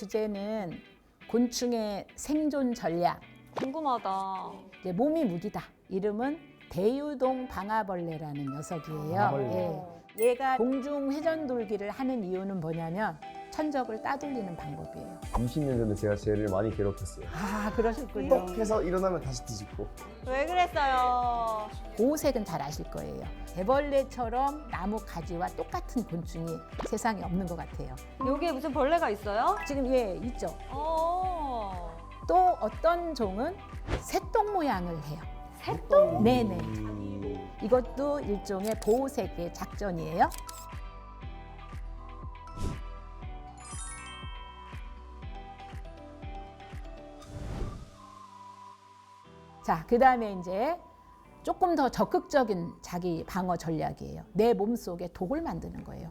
주제는 곤충의 생존 전략. 궁금하다. 이제 몸이 무기다. 이름은 대유동 방아벌레라는 녀석이에요. 방아벌레. 얘가 공중 회전돌기를 하는 이유는 뭐냐면 천적을 따돌리는 방법이에요. 20년 전에 제가 쟤를 많이 괴롭혔어요. 아, 그러셨군요. 뻑 해서 일어나면 다시 뒤집고. 왜 그랬어요? 보호색은 잘 아실 거예요. 애벌레처럼 나무 가지와 똑같은 곤충이 세상에 없는 것 같아요. 여기에 무슨 벌레가 있어요? 지금 얘 있죠? 또 어떤 종은 새똥 모양을 해요. 새똥? 네네. 이것도 일종의 보호색의 작전이에요. 자, 그 다음에 이제 조금 더 적극적인 자기 방어 전략이에요. 내 몸속에 독을 만드는 거예요.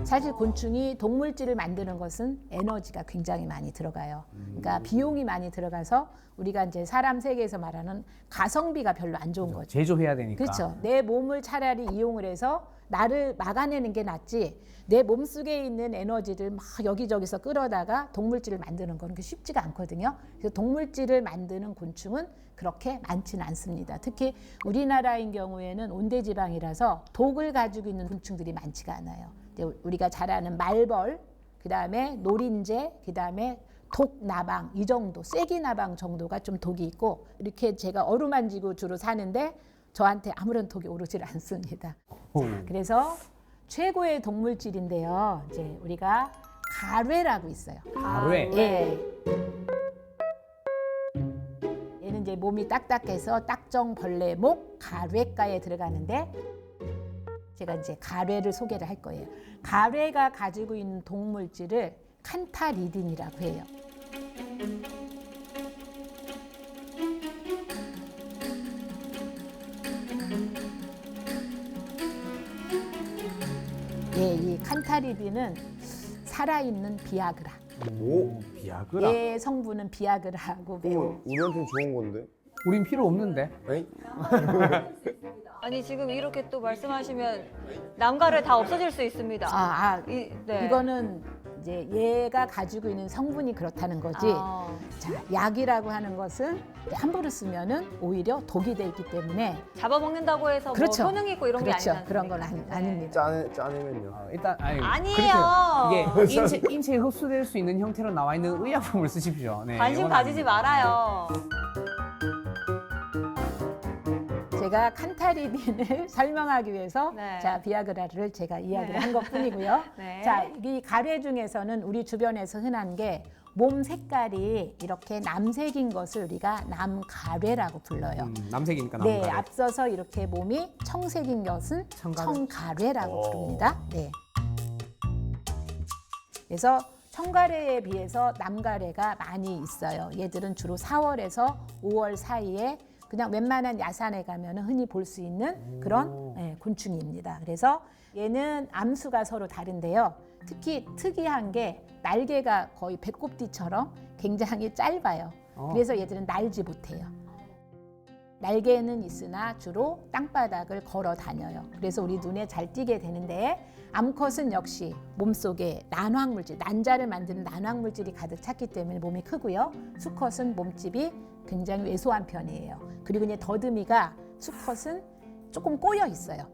사실 곤충이 독물질을 만드는 것은 에너지가 굉장히 많이 들어가요. 그러니까 비용이 많이 들어가서 우리가 이제 사람 세계에서 말하는 가성비가 별로 안 좋은 거죠. 제조해야 되니까. 그렇죠. 내 몸을 차라리 이용을 해서 나를 막아내는 게 낫지, 내 몸속에 있는 에너지를 막 여기저기서 끌어다가 독물질을 만드는 건 쉽지가 않거든요. 그래서 독물질을 만드는 곤충은 그렇게 많지는 않습니다. 특히 우리나라인 경우에는 온대지방이라서 독을 가지고 있는 곤충들이 많지가 않아요. 우리가 잘 아는 말벌, 그 다음에 노린재, 그 다음에 독나방, 이 정도, 쐐기나방 정도가 좀 독이 있고, 이렇게 제가 어루만지고 주로 사는데 저한테 아무런 독이 오르질 않습니다. 자, 그래서 최고의 독물질인데요. 이제 우리가 가뢰라고 있어요. 가뢰. 예. 얘는 이제 몸이 딱딱해서 딱정벌레목 가뢰과에 들어가는데, 제가 이제 가뢰를 소개를 할 거예요. 가뢰가 가지고 있는 독물질을 칸타리딘이라고 해요. 예, 이 칸타리딘은 살아있는 비아그라. 오? 비아그라. 얘 성분은 비아그라하고 매우 그러면 우리한테는 좋은 건데? 우린 필요 없는데. 에이? 아니 지금 이렇게 또 말씀하시면 남가를 다 없어질 수 있습니다. 네. 이거는 이제 얘가 가지고 있는 성분이 그렇다는 거지. 자, 약이라고 하는 것은 함부로 쓰면은 오히려 독이 돼 있기 때문에. 잡아먹는다고 해서 그렇죠. 뭐 효능 있고 이런 게 그렇죠. 아니지 그런 않습니까? 건 아닙니다. 짜내면요. 일단 아니에요. 그렇죠. 이게 인체에 흡수될 수 있는 형태로 나와 있는 의약품을 쓰십시오. 네, 관심 이건 가지지 말아요. 제가 칸타리딘을 설명하기 위해서 네. 자, 비아그라를 제가 이야기를 네. 한 것뿐이고요. 네. 자, 이 가뢰 중에서는 우리 주변에서 흔한 게 몸 색깔이 이렇게 남색인 것을 우리가 남가뢰라고 불러요. 남색이니까 네, 남가래. 앞서서 이렇게 몸이 청색인 것은 청가래. 청가뢰라고 부릅니다. 네. 그래서 청가래에 비해서 남가래가 많이 있어요. 얘들은 주로 4월에서 5월 사이에 그냥 웬만한 야산에 가면 흔히 볼 수 있는 그런 곤충입니다. 그래서 얘는 암수가 서로 다른데요. 특히 특이한 게 날개가 거의 배꼽뒤처럼 굉장히 짧아요. 그래서 얘들은 날지 못해요. 날개는 있으나 주로 땅바닥을 걸어 다녀요. 그래서 우리 눈에 잘 띄게 되는데, 암컷은 역시 몸속에 난황물질, 난자를 만드는 난황물질이 가득 찼기 때문에 몸이 크고요. 수컷은 몸집이 굉장히 왜소한 편이에요. 그리고 이제 더듬이가, 수컷은 조금 꼬여 있어요.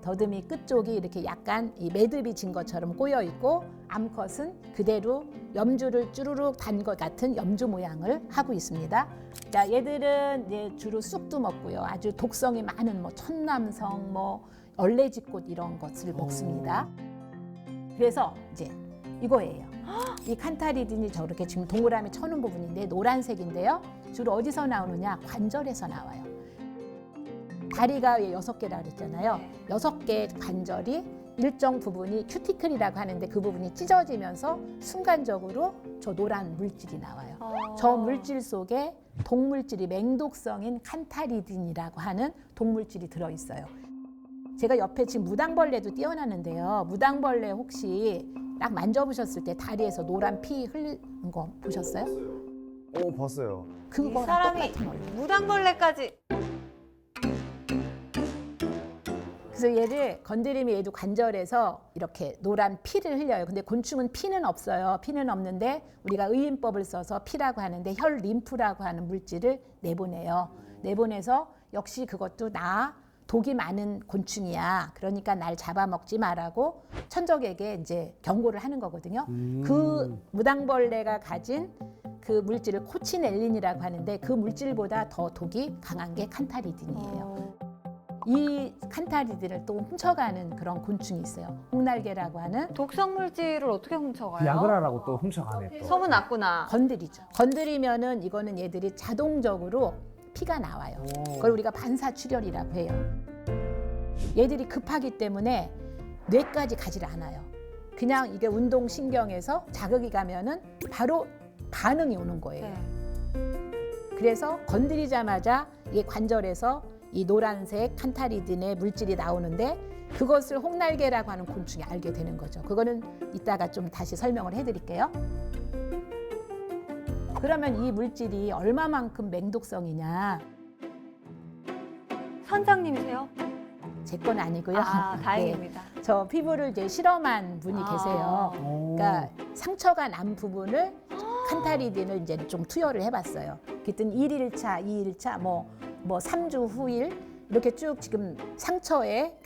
더듬이 끝쪽이 이렇게 약간 이 매듭이 진 것처럼 꼬여 있고, 암컷은 그대로 염주를 쭈루룩 단 것 같은 염주 모양을 하고 있습니다. 자, 얘들은 이제 주로 쑥도 먹고요. 아주 독성이 많은 뭐 천남성, 뭐 얼레지꽃 이런 것을 먹습니다. 그래서 이제 이거예요. 이 칸타리딘이 저렇게 지금 동그라미 쳐놓은 부분인데 노란색인데요. 주로 어디서 나오느냐? 관절에서 나와요. 다리가 6개라 그랬잖아요. 6개 관절이 일정 부분이 큐티클이라고 하는데 그 부분이 찢어지면서 순간적으로 저 노란 물질이 나와요. 저 물질 속에 독물질이 맹독성인 칸타리딘이라고 하는 독물질이 들어있어요. 제가 옆에 지금 무당벌레도 띄워놨는데요. 무당벌레 혹시 딱 만져보셨을 때 다리에서 노란 피 흘리는 거 보셨어요? 오, 봤어요. 이 그거랑 사람이 똑같은 거예요. 무당벌레까지. 그래서 얘를 건드리면 얘도 관절에서 이렇게 노란 피를 흘려요. 근데 곤충은 피는 없어요. 피는 없는데 우리가 의인법을 써서 피라고 하는데 혈 림프라고 하는 물질을 내보내요. 내보내서 역시 그것도 나 독이 많은 곤충이야. 그러니까 날 잡아먹지 말라고 천적에게 이제 경고를 하는 거거든요. 그 무당벌레가 가진 그 물질을 코치넬린이라고 하는데 그 물질보다 더 독이 강한 게 칸타리딘이에요. 이 칸타리딘을 또 훔쳐가는 그런 곤충이 있어요. 홍날개라고 하는. 독성 물질을 어떻게 훔쳐가요? 야그라라고 또 훔쳐가네 또. 소문 났구나. 건드리죠. 건드리면은 이거는 얘들이 자동적으로 피가 나와요. 그걸 우리가 반사출혈이라고 해요. 얘들이 급하기 때문에 뇌까지 가지를 않아요. 그냥 이게 운동신경에서 자극이 가면은 바로 반응이 오는 거예요. 네. 그래서 건드리자마자 이 관절에서 이 노란색 칸타리딘의 물질이 나오는데 그것을 홍날개라고 하는 곤충이 알게 되는 거죠. 그거는 이따가 좀 다시 설명을 해드릴게요. 그러면 이 물질이 얼마만큼 맹독성이냐? 선장님이세요? 제 건 아니고요. 아, 다행입니다. 네, 저 피부를 이제 실험한 분이 아. 계세요. 오. 그러니까 상처가 난 부분을 칸타리딘을 이제 좀 투여를 해봤어요. 그랬더니 1일차, 2일차, 뭐 3주 후일 이렇게 쭉 지금 상처에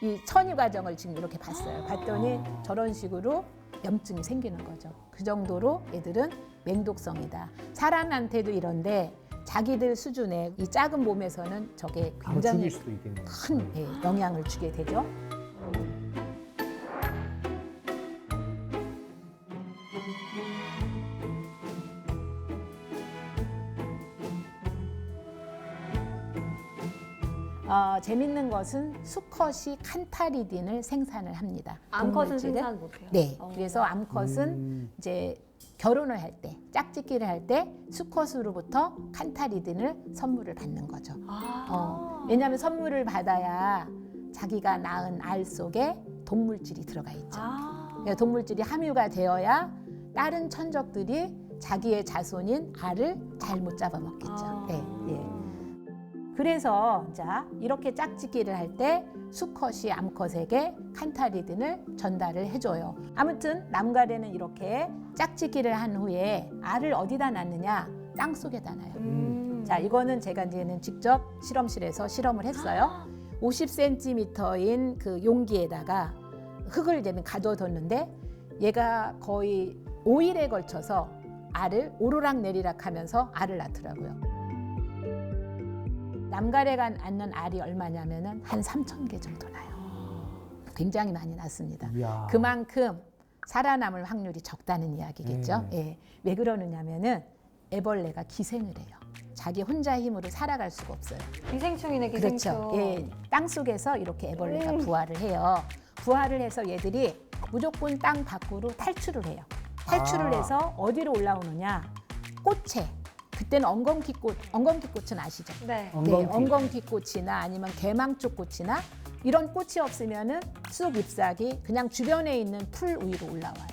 이 천유 과정을 지금 이렇게 봤어요. 봤더니 저런 식으로 염증이 생기는 거죠. 그 정도로 애들은 맹독성이다. 사람한테도 이런데 자기들 수준의 이 작은 몸에서는 저게 바로 굉장히 죽일 수도 있겠네요. 큰 영향을 주게 되죠. 재밌는 것은 수컷이 칸타리딘을 생산을 합니다. 암컷은 동물질을. 생산 못해요. 네. 그래서 암컷은 이제 결혼을 할 때, 짝짓기를 할 때 수컷으로부터 칸타리딘을 선물을 받는 거죠. 왜냐하면 선물을 받아야 자기가 낳은 알 속에 동물질이 들어가 있죠. 그러니까 동물질이 함유가 되어야 다른 천적들이 자기의 자손인 알을 잘못 잡아먹겠죠. 네, 예. 그래서 자 이렇게 짝짓기를 할 때 수컷이 암컷에게 칸타리딘을 전달을 해줘요. 아무튼 남가래는 이렇게 짝짓기를 한 후에 알을 어디다 낳느냐? 땅 속에다 놔요. 자 이거는 제가 이제는 직접 실험실에서 실험을 했어요. 50cm인 그 용기에다가 흙을 이제는 가둬뒀는데 얘가 거의 5일에 걸쳐서 알을 오르락 내리락 하면서 알을 낳더라고요. 남가래가 낳는 알이 얼마냐면은 한 3,000개 정도 나요. 굉장히 많이 낳습니다. 이야. 그만큼 살아남을 확률이 적다는 이야기겠죠. 예. 왜 그러느냐면은 애벌레가 기생을 해요. 자기 혼자 힘으로 살아갈 수가 없어요. 기생충이네, 기생충. 그렇죠. 예. 땅 속에서 이렇게 애벌레가 부화를 해요. 부화를 해서 얘들이 무조건 땅 밖으로 탈출을 해요. 탈출을 해서 어디로 올라오느냐? 꽃에. 그때는 엉겅퀴꽃은 아시죠? 네. 네, 엉겅퀴꽃이나 아니면 개망초꽃이나 이런 꽃이 없으면은 쑥 잎사귀 그냥 주변에 있는 풀 위로 올라와요.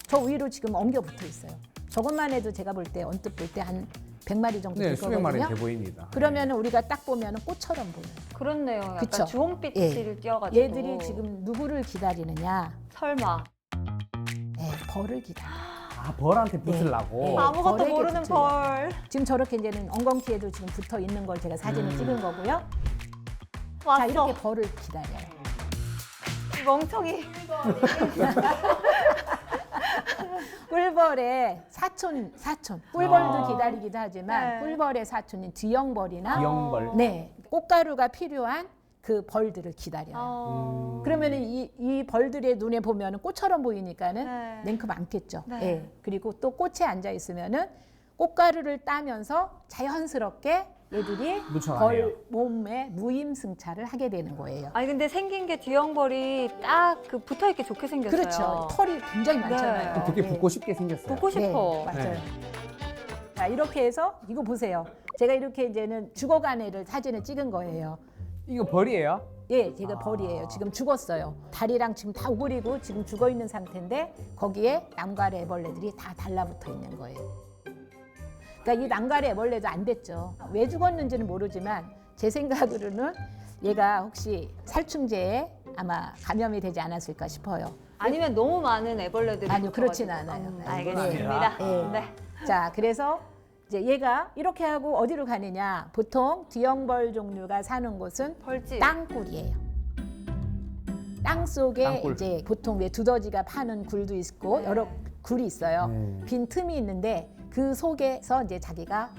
저 위로 지금 엉겨 붙어 있어요. 저것만 해도 제가 볼 때 언뜻 볼 때 한 100마리 정도 네, 될 수백 마리 거거든요. 돼 보입니다. 그러면은 우리가 딱 보면은 꽃처럼 보여요. 그렇네요. 약간 그쵸? 주홍빛을 띄어가지고. 얘들이 지금 누구를 기다리느냐? 설마. 네, 벌을 기다려. 아, 벌한테 붙으려고. 네. 아무것도 벌에게 모르는 붙으려고. 벌. 지금 저렇게 이제는 엉겅퀴에도 지금 붙어 있는 걸 제가 사진을 찍은 거고요. 왔어. 자 이렇게 벌을 기다려요. 이 멍청이. 꿀벌의 사촌. 꿀벌도 아. 기다리기도 하지만 네. 꿀벌의 사촌인 뒤형벌이나 비영벌. 네 꽃가루가 필요한 그 벌들을 기다려요. 그러면은 이 벌들의 눈에 보면은 꽃처럼 보이니까는 네. 냉큼 많겠죠. 네. 예. 그리고 또 꽃에 앉아 있으면은 꽃가루를 따면서 자연스럽게 얘들이 묻혀가네요. 벌 몸에 무임승차를 하게 되는 거예요. 아니 근데 생긴 게 뒤형벌이 딱 그 붙어 있기 좋게 생겼어요. 그렇죠. 털이 굉장히 많잖아요. 네. 되게 예. 붙고 싶게 생겼어요. 보고 싶어. 네, 맞아요. 네. 자, 이렇게 해서 이거 보세요. 제가 이렇게 이제는 죽어간 애를 사진을 찍은 거예요. 이거 벌이에요? 예, 제가 벌이에요. 지금 죽었어요. 다리랑 지금 다 오그리고 지금 죽어 있는 상태인데 거기에 남가래 애벌레들이 다 달라붙어 있는 거예요. 그러니까 이 난갈의 애벌레도 안 됐죠. 왜 죽었는지는 모르지만 제 생각으로는 얘가 혹시 살충제에 아마 감염이 되지 않았을까 싶어요. 아니면 너무 많은 애벌레들이 아니요, 그렇진 붙어가지고. 않아요. 알겠습니다. 네. 네. 자, 그래서 이제 얘가 이렇게 하고 어디로 가느냐? 보통 뒤형벌 종류가 사는 곳은 벌집. 땅굴이에요. 땅 속에 땅굴. 이제 보통 왜 두더지가 파는 굴도 있고 네. 여러 굴이 있어요. 빈 틈이 있는데 그 속에서 이제 자기가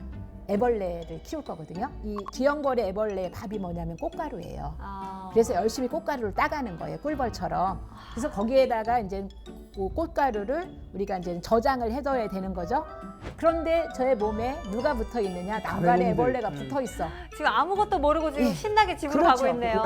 애벌레를 키울 거거든요. 이 뒤형벌의 애벌레의 밥이 뭐냐면 꽃가루예요. 아. 그래서 열심히 꽃가루를 따가는 거예요. 꿀벌처럼. 그래서 거기에다가 이제 그 꽃가루를 우리가 이제 저장을 해둬야 되는 거죠. 그런데 저의 몸에 누가 붙어 있느냐? 난갈의 애벌레가 붙어 있어. 지금 아무것도 모르고 지금 신나게 집으로 그렇죠. 가고 있네요.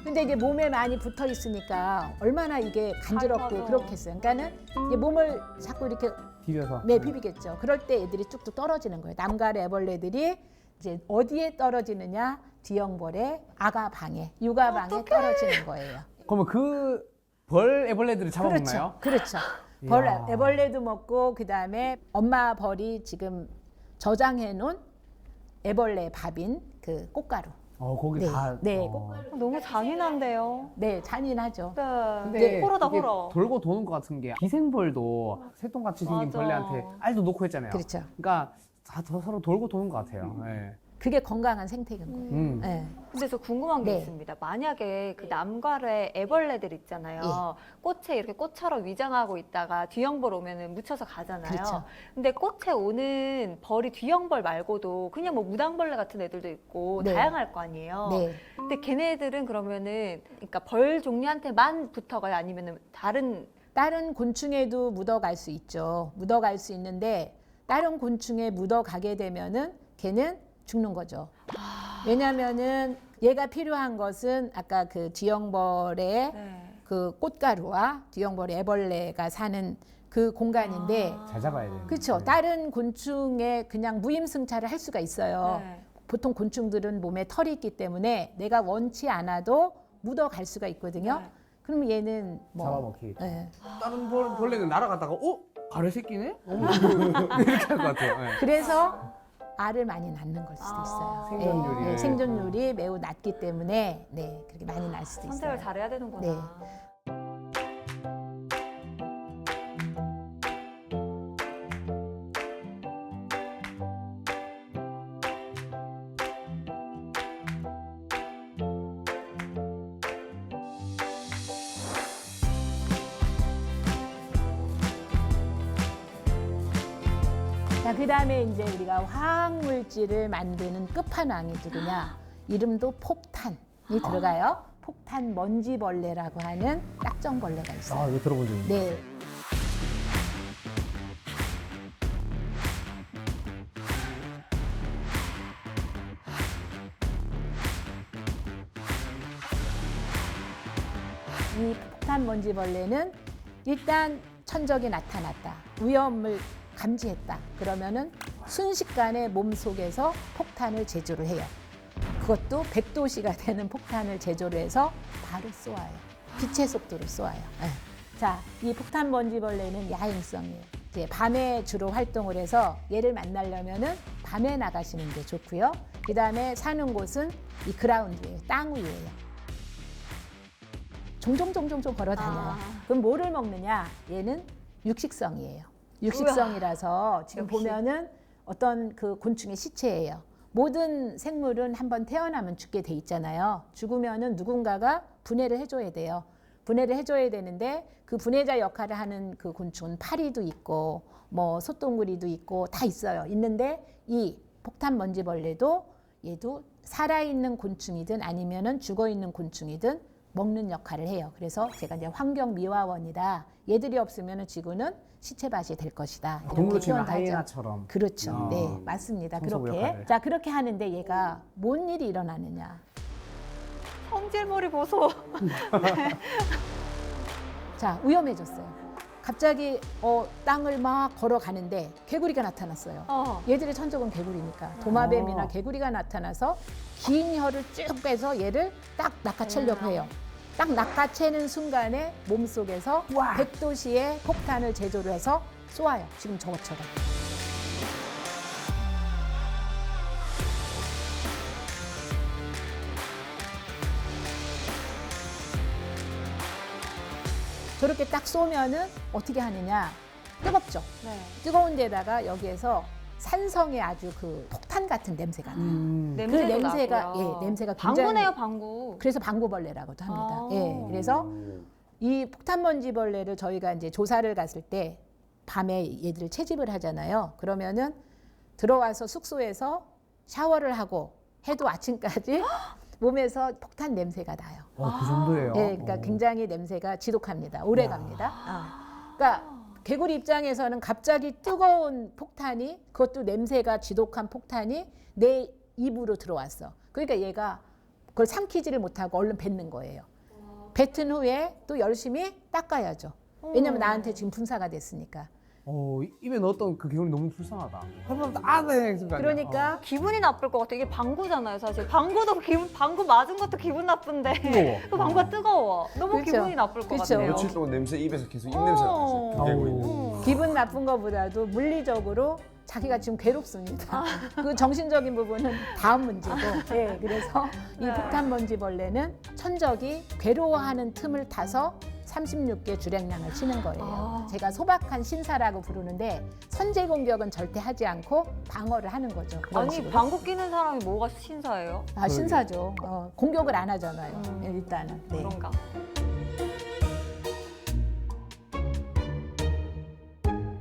근데 이게 몸에 많이 붙어 있으니까 얼마나 이게 간지럽고 아이고. 그렇겠어요. 그러니까는 이제 몸을 자꾸 이렇게 비벼서. 비비겠죠. 그럴 때 애들이 쭉쭉 떨어지는 거예요. 남갈의 애벌레들이 이제 어디에 떨어지느냐? 뒤형벌의 아가 방에, 육아 방에 떨어지는 거예요. 그러면 그 벌 애벌레들을 잡아먹나요? 그렇죠. 벌 이야. 애벌레도 먹고 그다음에 엄마 벌이 지금 저장해 놓은 애벌레 밥인 그 꽃가루. 거기 다. 네, 너무 잔인한데요. 네, 잔인하죠. 네. 근데 호러다 이게 호러. 돌고 도는 것 같은 게 기생벌도 새똥같이 생긴 맞아. 벌레한테 알도 놓고 했잖아요. 그렇죠. 그러니까 다 서로 돌고 도는 것 같아요. 네. 그게 건강한 생태계인 거예요. 네. 근데 저 궁금한 게 네. 있습니다. 만약에 그 남갈의 애벌레들 있잖아요. 예. 꽃에 이렇게 꽃처럼 위장하고 있다가 뒤형벌 오면은 묻혀서 가잖아요. 그렇죠. 근데 꽃에 오는 벌이 뒤형벌 말고도 그냥 뭐 무당벌레 같은 애들도 있고 네. 다양할 거 아니에요. 네. 근데 걔네들은 그러면은 그러니까 벌 종류한테만 붙어가요? 아니면은 다른 곤충에도 묻어갈 수 있죠. 묻어갈 수 있는데 다른 곤충에 묻어가게 되면은 걔는 죽는 거죠. 왜냐면은 얘가 필요한 것은 아까 그 뒤형벌의 그 꽃가루와 뒤형벌의 애벌레가 사는 그 공간인데 잘 잡아야 돼요. 그렇죠. 다른 곤충에 그냥 무임승차를 할 수가 있어요. 네. 보통 곤충들은 몸에 털이 있기 때문에 내가 원치 않아도 묻어갈 수가 있거든요. 네. 그럼 얘는 뭐 잡아먹기. 네. 다른 벌레는 날아갔다가 가래 새끼네? 이렇게 할 것 같아요. 네. 그래서 알을 많이 낳는 걸 수도 있어요. 생존율이. 네, 생존율이 매우 낮기 때문에 네, 그렇게 많이 날 수도 선택을 있어요. 잘해야 되는구나. 네. 자, 그다음에 이제 우리가 화학 물질을 만드는 끝판왕이 누구냐? 이름도 폭탄이 들어가요. 폭탄 먼지벌레라고 하는 딱정벌레가 있어요. 이거 들어본 적 있는데. 네. 이 폭탄 먼지벌레는 일단 천적이 나타났다. 위험을 감지했다. 그러면은 순식간에 몸속에서 폭탄을 제조를 해요. 그것도 100도씨가 되는 폭탄을 제조를 해서 바로 쏘아요. 빛의 속도로 쏘아요. 네. 자, 이 폭탄 먼지벌레는 야행성이에요. 이제 밤에 주로 활동을 해서 얘를 만나려면은 밤에 나가시는 게 좋고요. 그 다음에 사는 곳은 이 그라운드예요. 땅 위에요. 종종 걸어 다녀요. 그럼 뭐를 먹느냐? 얘는 육식성이에요. 육식성이라서 지금 역시. 보면은 어떤 그 곤충의 시체예요. 모든 생물은 한번 태어나면 죽게 돼 있잖아요. 죽으면은 누군가가 분해를 해줘야 돼요. 분해를 해줘야 되는데 그 분해자 역할을 하는 그 곤충은 파리도 있고 뭐 소똥구리도 있고 다 있어요. 있는데 이 폭탄 먼지벌레도 얘도 살아있는 곤충이든 아니면은 죽어있는 곤충이든 먹는 역할을 해요. 그래서 제가 이제 환경미화원이다. 얘들이 없으면은 지구는 시체밭이 될 것이다. 동물로 치면 표현하죠. 하이에나처럼. 그렇죠. 네, 맞습니다. 청소부 그렇게. 역할을. 자, 그렇게 하는데 얘가 뭔 일이 일어나느냐. 성질머리 보소. 자, 위험해졌어요. 갑자기 땅을 막 걸어가는데 개구리가 나타났어요. 얘들의 천적은 개구리니까 도마뱀이나 개구리가 나타나서 긴 혀를 쭉 빼서 얘를 딱 낚아채려고 해요. 딱 낚아채는 순간에 몸속에서 100도씨의 폭탄을 제조를 해서 쏘아요. 지금 저것처럼. 저렇게 딱 쏘면은 어떻게 하느냐? 뜨겁죠. 네. 뜨거운 데다가 여기에서 산성의 아주 그 폭탄 같은 냄새가 나요. 그 냄새도 냄새가 나고요. 냄새가 굉장히 방구네요, 방구. 그래서 방구벌레라고도 합니다. 아. 예, 그래서 이 폭탄먼지벌레를 저희가 이제 조사를 갔을 때 밤에 얘들을 채집을 하잖아요. 그러면은 들어와서 숙소에서 샤워를 하고 해도 아침까지 몸에서 폭탄 냄새가 나요. 그 정도예요. 예, 그러니까 굉장히 냄새가 지독합니다. 오래 갑니다. 그러니까 개구리 입장에서는 갑자기 뜨거운 폭탄이 그것도 냄새가 지독한 폭탄이 내 입으로 들어왔어. 그러니까 얘가 그걸 삼키지를 못하고 얼른 뱉는 거예요. 뱉은 후에 또 열심히 닦아야죠. 왜냐면 나한테 지금 분사가 됐으니까. 입에 넣었던 그 개구리 너무 불쌍하다. 네, 그러니까 기분이 나쁠 것 같아. 이게 방구잖아요, 사실. 방구도 방구 맞은 것도 기분 나쁜데. 뜨거워. 그 방구가 뜨거워. 너무 그렇죠. 기분이 나쁠 것 그렇죠. 같아요. 며칠 동안 냄새 입에서 계속 입냄새 나왔어요. 그 개구리는. 기분 나쁜 것보다도 물리적으로 자기가 지금 괴롭습니다. 그 정신적인 부분은 다음 문제고. 예, 그래서 이 네. 폭탄먼지벌레는 천적이 괴로워하는 틈을 타서 36개 주랭랑을 치는 거예요. 제가 소박한 신사라고 부르는데 선제 공격은 절대 하지 않고 방어를 하는 거죠. 그런 아니, 식으로. 방구 끼는 사람이 뭐가 신사예요? 아, 신사죠. 공격을 안 하잖아요. 예, 일단은. 네. 그런가?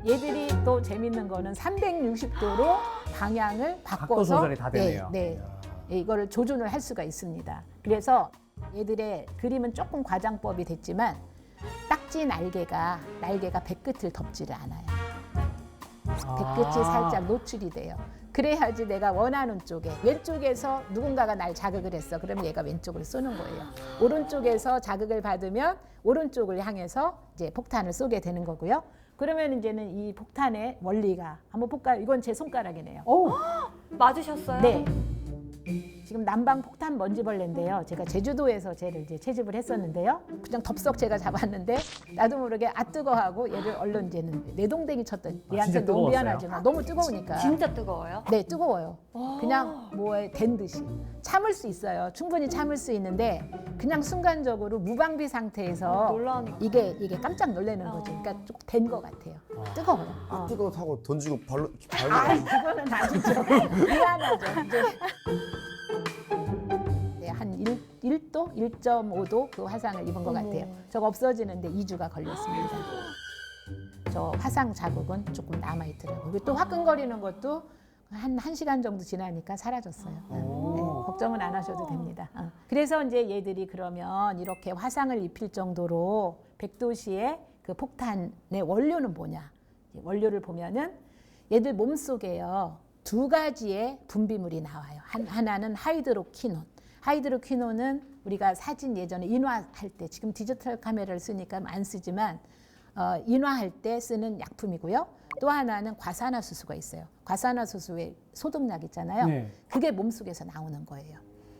얘들이 또 재밌는 거는 360도로 방향을 각도 바꿔서 조절이 다 되네요. 네, 네. 이거를 조준을 할 수가 있습니다. 그래서 얘들의 그림은 조금 과장법이 됐지만 딱지 날개가 배끝을 덮지를 않아요. 배끝이 살짝 노출이 돼요. 그래야지 내가 원하는 쪽에 왼쪽에서 누군가가 날 자극을 했어. 그러면 얘가 왼쪽을 쏘는 거예요. 오른쪽에서 자극을 받으면 오른쪽을 향해서 이제 폭탄을 쏘게 되는 거고요. 그러면 이제는 이 폭탄의 원리가 한번 볼까요? 이건 제 손가락이네요. 맞으셨어요? 네. 지금 남방 폭탄 먼지벌레인데요. 제가 제주도에서 쟤를 이제 채집을 했었는데요. 그냥 덥석 제가 잡았는데 나도 모르게 뜨거워하고 얘를 얼른 이제는 내동댕이 쳤더니 얘한테 진짜 너무 뜨거웠어요? 미안하지만 너무 뜨거우니까. 진짜 뜨거워요? 네, 뜨거워요. 그냥 뭐에 댄 듯이 참을 수 있어요. 충분히 참을 수 있는데 그냥 순간적으로 무방비 상태에서 놀라니까. 이게 깜짝 놀라는 거죠. 그러니까 좀 된 것 같아요. 뜨거워요. 뜨거워하고 던지고 발로 아, 그거는 아니죠. 미안하죠. 이제 네, 한 1도, 1.5도 그 화상을 입은 것 같아요. 저거 없어지는데 2주가 걸렸습니다. 저 화상 자국은 조금 남아있더라고요. 그리고 또 화끈거리는 것도 한 1시간 정도 지나니까 사라졌어요. 네, 걱정은 안 하셔도 됩니다. 그래서 이제 얘들이 그러면 이렇게 화상을 입힐 정도로 백도시의 그 폭탄의 원료는 뭐냐? 원료를 보면은 얘들 몸속에요. 2가지의 분비물이 나와요. 하나는 하이드로퀴논. 하이드로퀴논은 우리가 사진 예전에 인화할 때 지금 디지털 카메라를 쓰니까 안 쓰지만 인화할 때 쓰는 약품이고요. 또 하나는 과산화수소가 있어요. 과산화수소의 소독약 있잖아요. 네. 그게 몸속에서 나오는 거예요.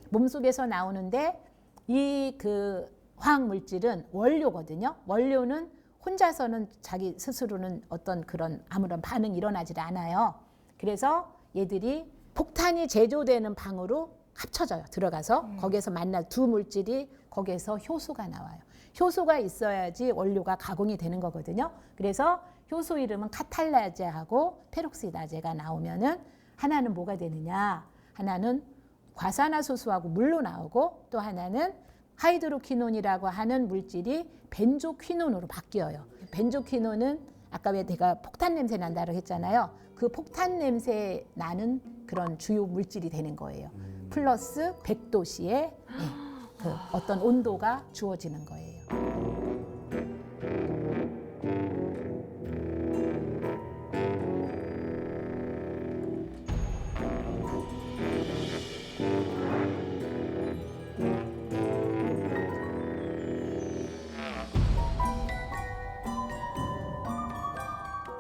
몸속에서 나오는데 이 그 화학 물질은 원료거든요. 원료는 혼자서는 자기 스스로는 어떤 그런 아무런 반응이 일어나질 않아요. 그래서 얘들이 폭탄이 제조되는 방으로 합쳐져요. 들어가서 거기에서 만날 두 물질이 거기에서 효소가 나와요. 효소가 있어야지 원료가 가공이 되는 거거든요. 그래서 효소 이름은 카탈라제하고 페록시다제가 나오면은 하나는 뭐가 되느냐? 하나는 과산화수소하고 물로 나오고 또 하나는 하이드로퀴논이라고 하는 물질이 벤조퀴논으로 바뀌어요. 벤조퀴논은 아까 왜 내가 폭탄 냄새 난다고 했잖아요. 그 폭탄 냄새 나는 그런 주요 물질이 되는 거예요. 플러스 100도씨의 그 어떤 온도가 주어지는 거예요.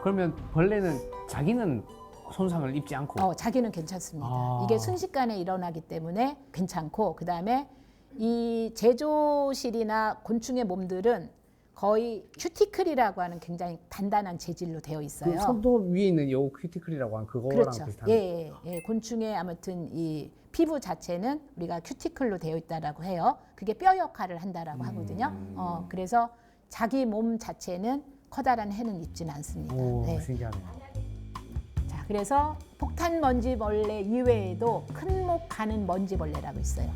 그러면 벌레는 자기는 손상을 입지 않고 자기는 괜찮습니다. 아. 이게 순식간에 일어나기 때문에 괜찮고 그다음에 이 제조실이나 곤충의 몸들은 거의 큐티클이라고 하는 굉장히 단단한 재질로 되어 있어요. 그 손톱 위에 있는 요 큐티클이라고 하는 그거랑 그렇죠. 비슷한. 예. 곤충의 아무튼 이 피부 자체는 우리가 큐티클로 되어 있다라고 해요. 그게 뼈 역할을 한다라고 하거든요. 그래서 자기 몸 자체는 커다란 해는 입지는 않습니다. 오, 네. 신기하네요. 자, 그래서 폭탄 먼지벌레 이외에도 큰목 가는 먼지벌레라고 있어요.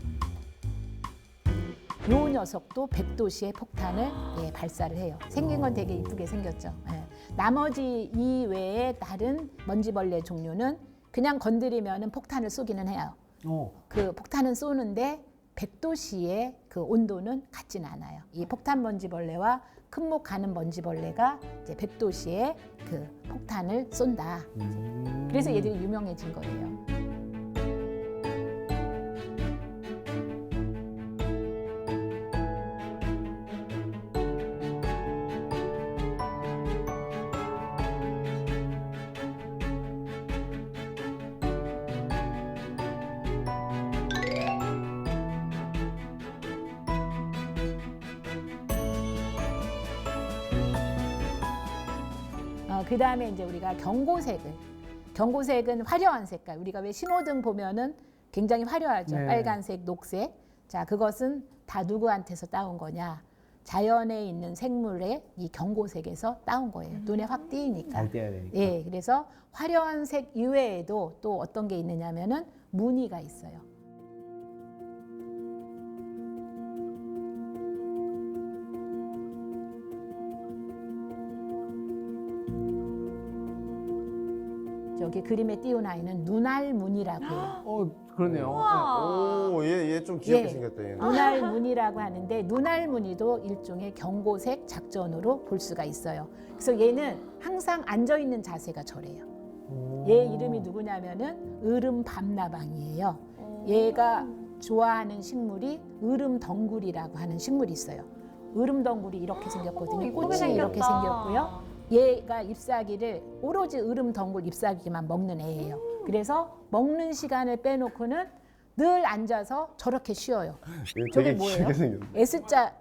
요 녀석도 100도씨의 폭탄을 발사를 해요. 생긴 건 되게 이쁘게 생겼죠. 예. 나머지 이외에 다른 먼지벌레 종류는 그냥 건드리면 폭탄을 쏘기는 해요. 그 폭탄은 쏘는데 100도씨의 그 온도는 같지는 않아요. 이 폭탄 먼지벌레와 큰목 가는 먼지벌레가 이제 100도씨의 그 폭탄을 쏜다. 그래서 얘들이 유명해진 거예요. 그 다음에 이제 우리가 경고색은 화려한 색깔. 우리가 왜 신호등 보면은 굉장히 화려하죠. 네. 빨간색, 녹색. 자, 그것은 다 누구한테서 따온 거냐? 자연에 있는 생물의 이 경고색에서 따온 거예요. 눈에 확 띄니까. 잘 떼야 되니까. 예, 그래서 화려한 색 이외에도 또 어떤 게 있느냐면은 무늬가 있어요. 여기 그림에 띄운 아이는 눈알무늬라고 해요. 그러네요. 우와. 오, 얘 좀 귀엽게 예. 생겼다 얘는. 눈알무늬라고 하는데 눈알무늬도 일종의 경고색 작전으로 볼 수가 있어요. 그래서 얘는 항상 앉아 있는 자세가 저래요. 얘 이름이 누구냐면은 으름밤나방이에요. 얘가 좋아하는 식물이 으름덩굴이라고 하는 식물이 있어요. 으름덩굴이 이렇게 생겼거든요. 이쁘게 꽃이 이렇게 생겼다. 생겼고요. 얘가 잎사귀를 오로지 으름덩굴 잎사귀만 먹는 애예요. 그래서 먹는 시간을 빼놓고는 늘 앉아서 저렇게 쉬어요. 얘 저게 되게 뭐예요? 귀엽게 생겼네.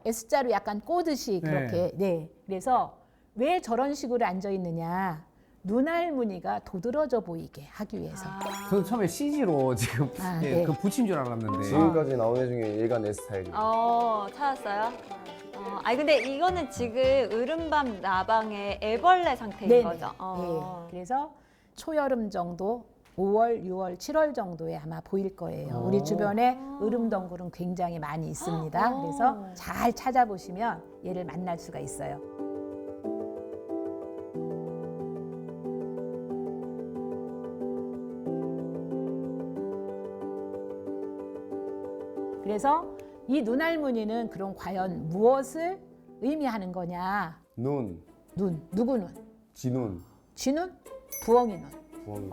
S자로 약간 꼬듯이 그렇게. 네. 그래서 왜 저런 식으로 앉아 있느냐? 눈알 무늬가 도드러져 보이게 하기 위해서. 저는 처음에 CG로 지금 네. 그 붙인 줄 알았는데. 지금까지 나온 애 중에 얘가 내 스타일이에요. 찾았어요? 아니 근데 이거는 지금 으름밤 나방의 애벌레 상태인 네네. 거죠? 네. 그래서 초여름 정도 5월, 6월, 7월 정도에 아마 보일 거예요. 우리 주변에 으름덩굴은 굉장히 많이 있습니다. 그래서 잘 찾아보시면 얘를 만날 수가 있어요. 그래서 이 눈알무늬는 그럼 과연 무엇을 의미하는 거냐? 눈, 누구 눈? 진눈, 쥐눈? 부엉이 눈. 부엉이.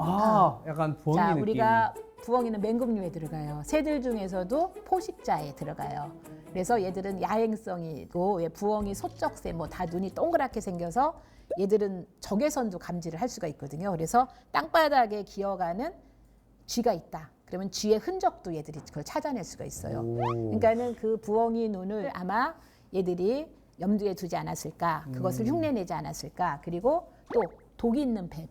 약간 부엉이 자, 느낌. 우리가 부엉이는 맹금류에 들어가요. 새들 중에서도 포식자에 들어가요. 그래서 얘들은 야행성이고 왜 부엉이, 소쩍새 뭐 다 눈이 동그랗게 생겨서 얘들은 적외선도 감지를 할 수가 있거든요. 그래서 땅바닥에 기어가는 쥐가 있다. 그러면 쥐의 흔적도 얘들이 그걸 찾아낼 수가 있어요. 그러니까는 그 부엉이 눈을 아마 얘들이 염두에 두지 않았을까, 그것을 흉내내지 않았을까. 그리고 또 독이 있는 뱀.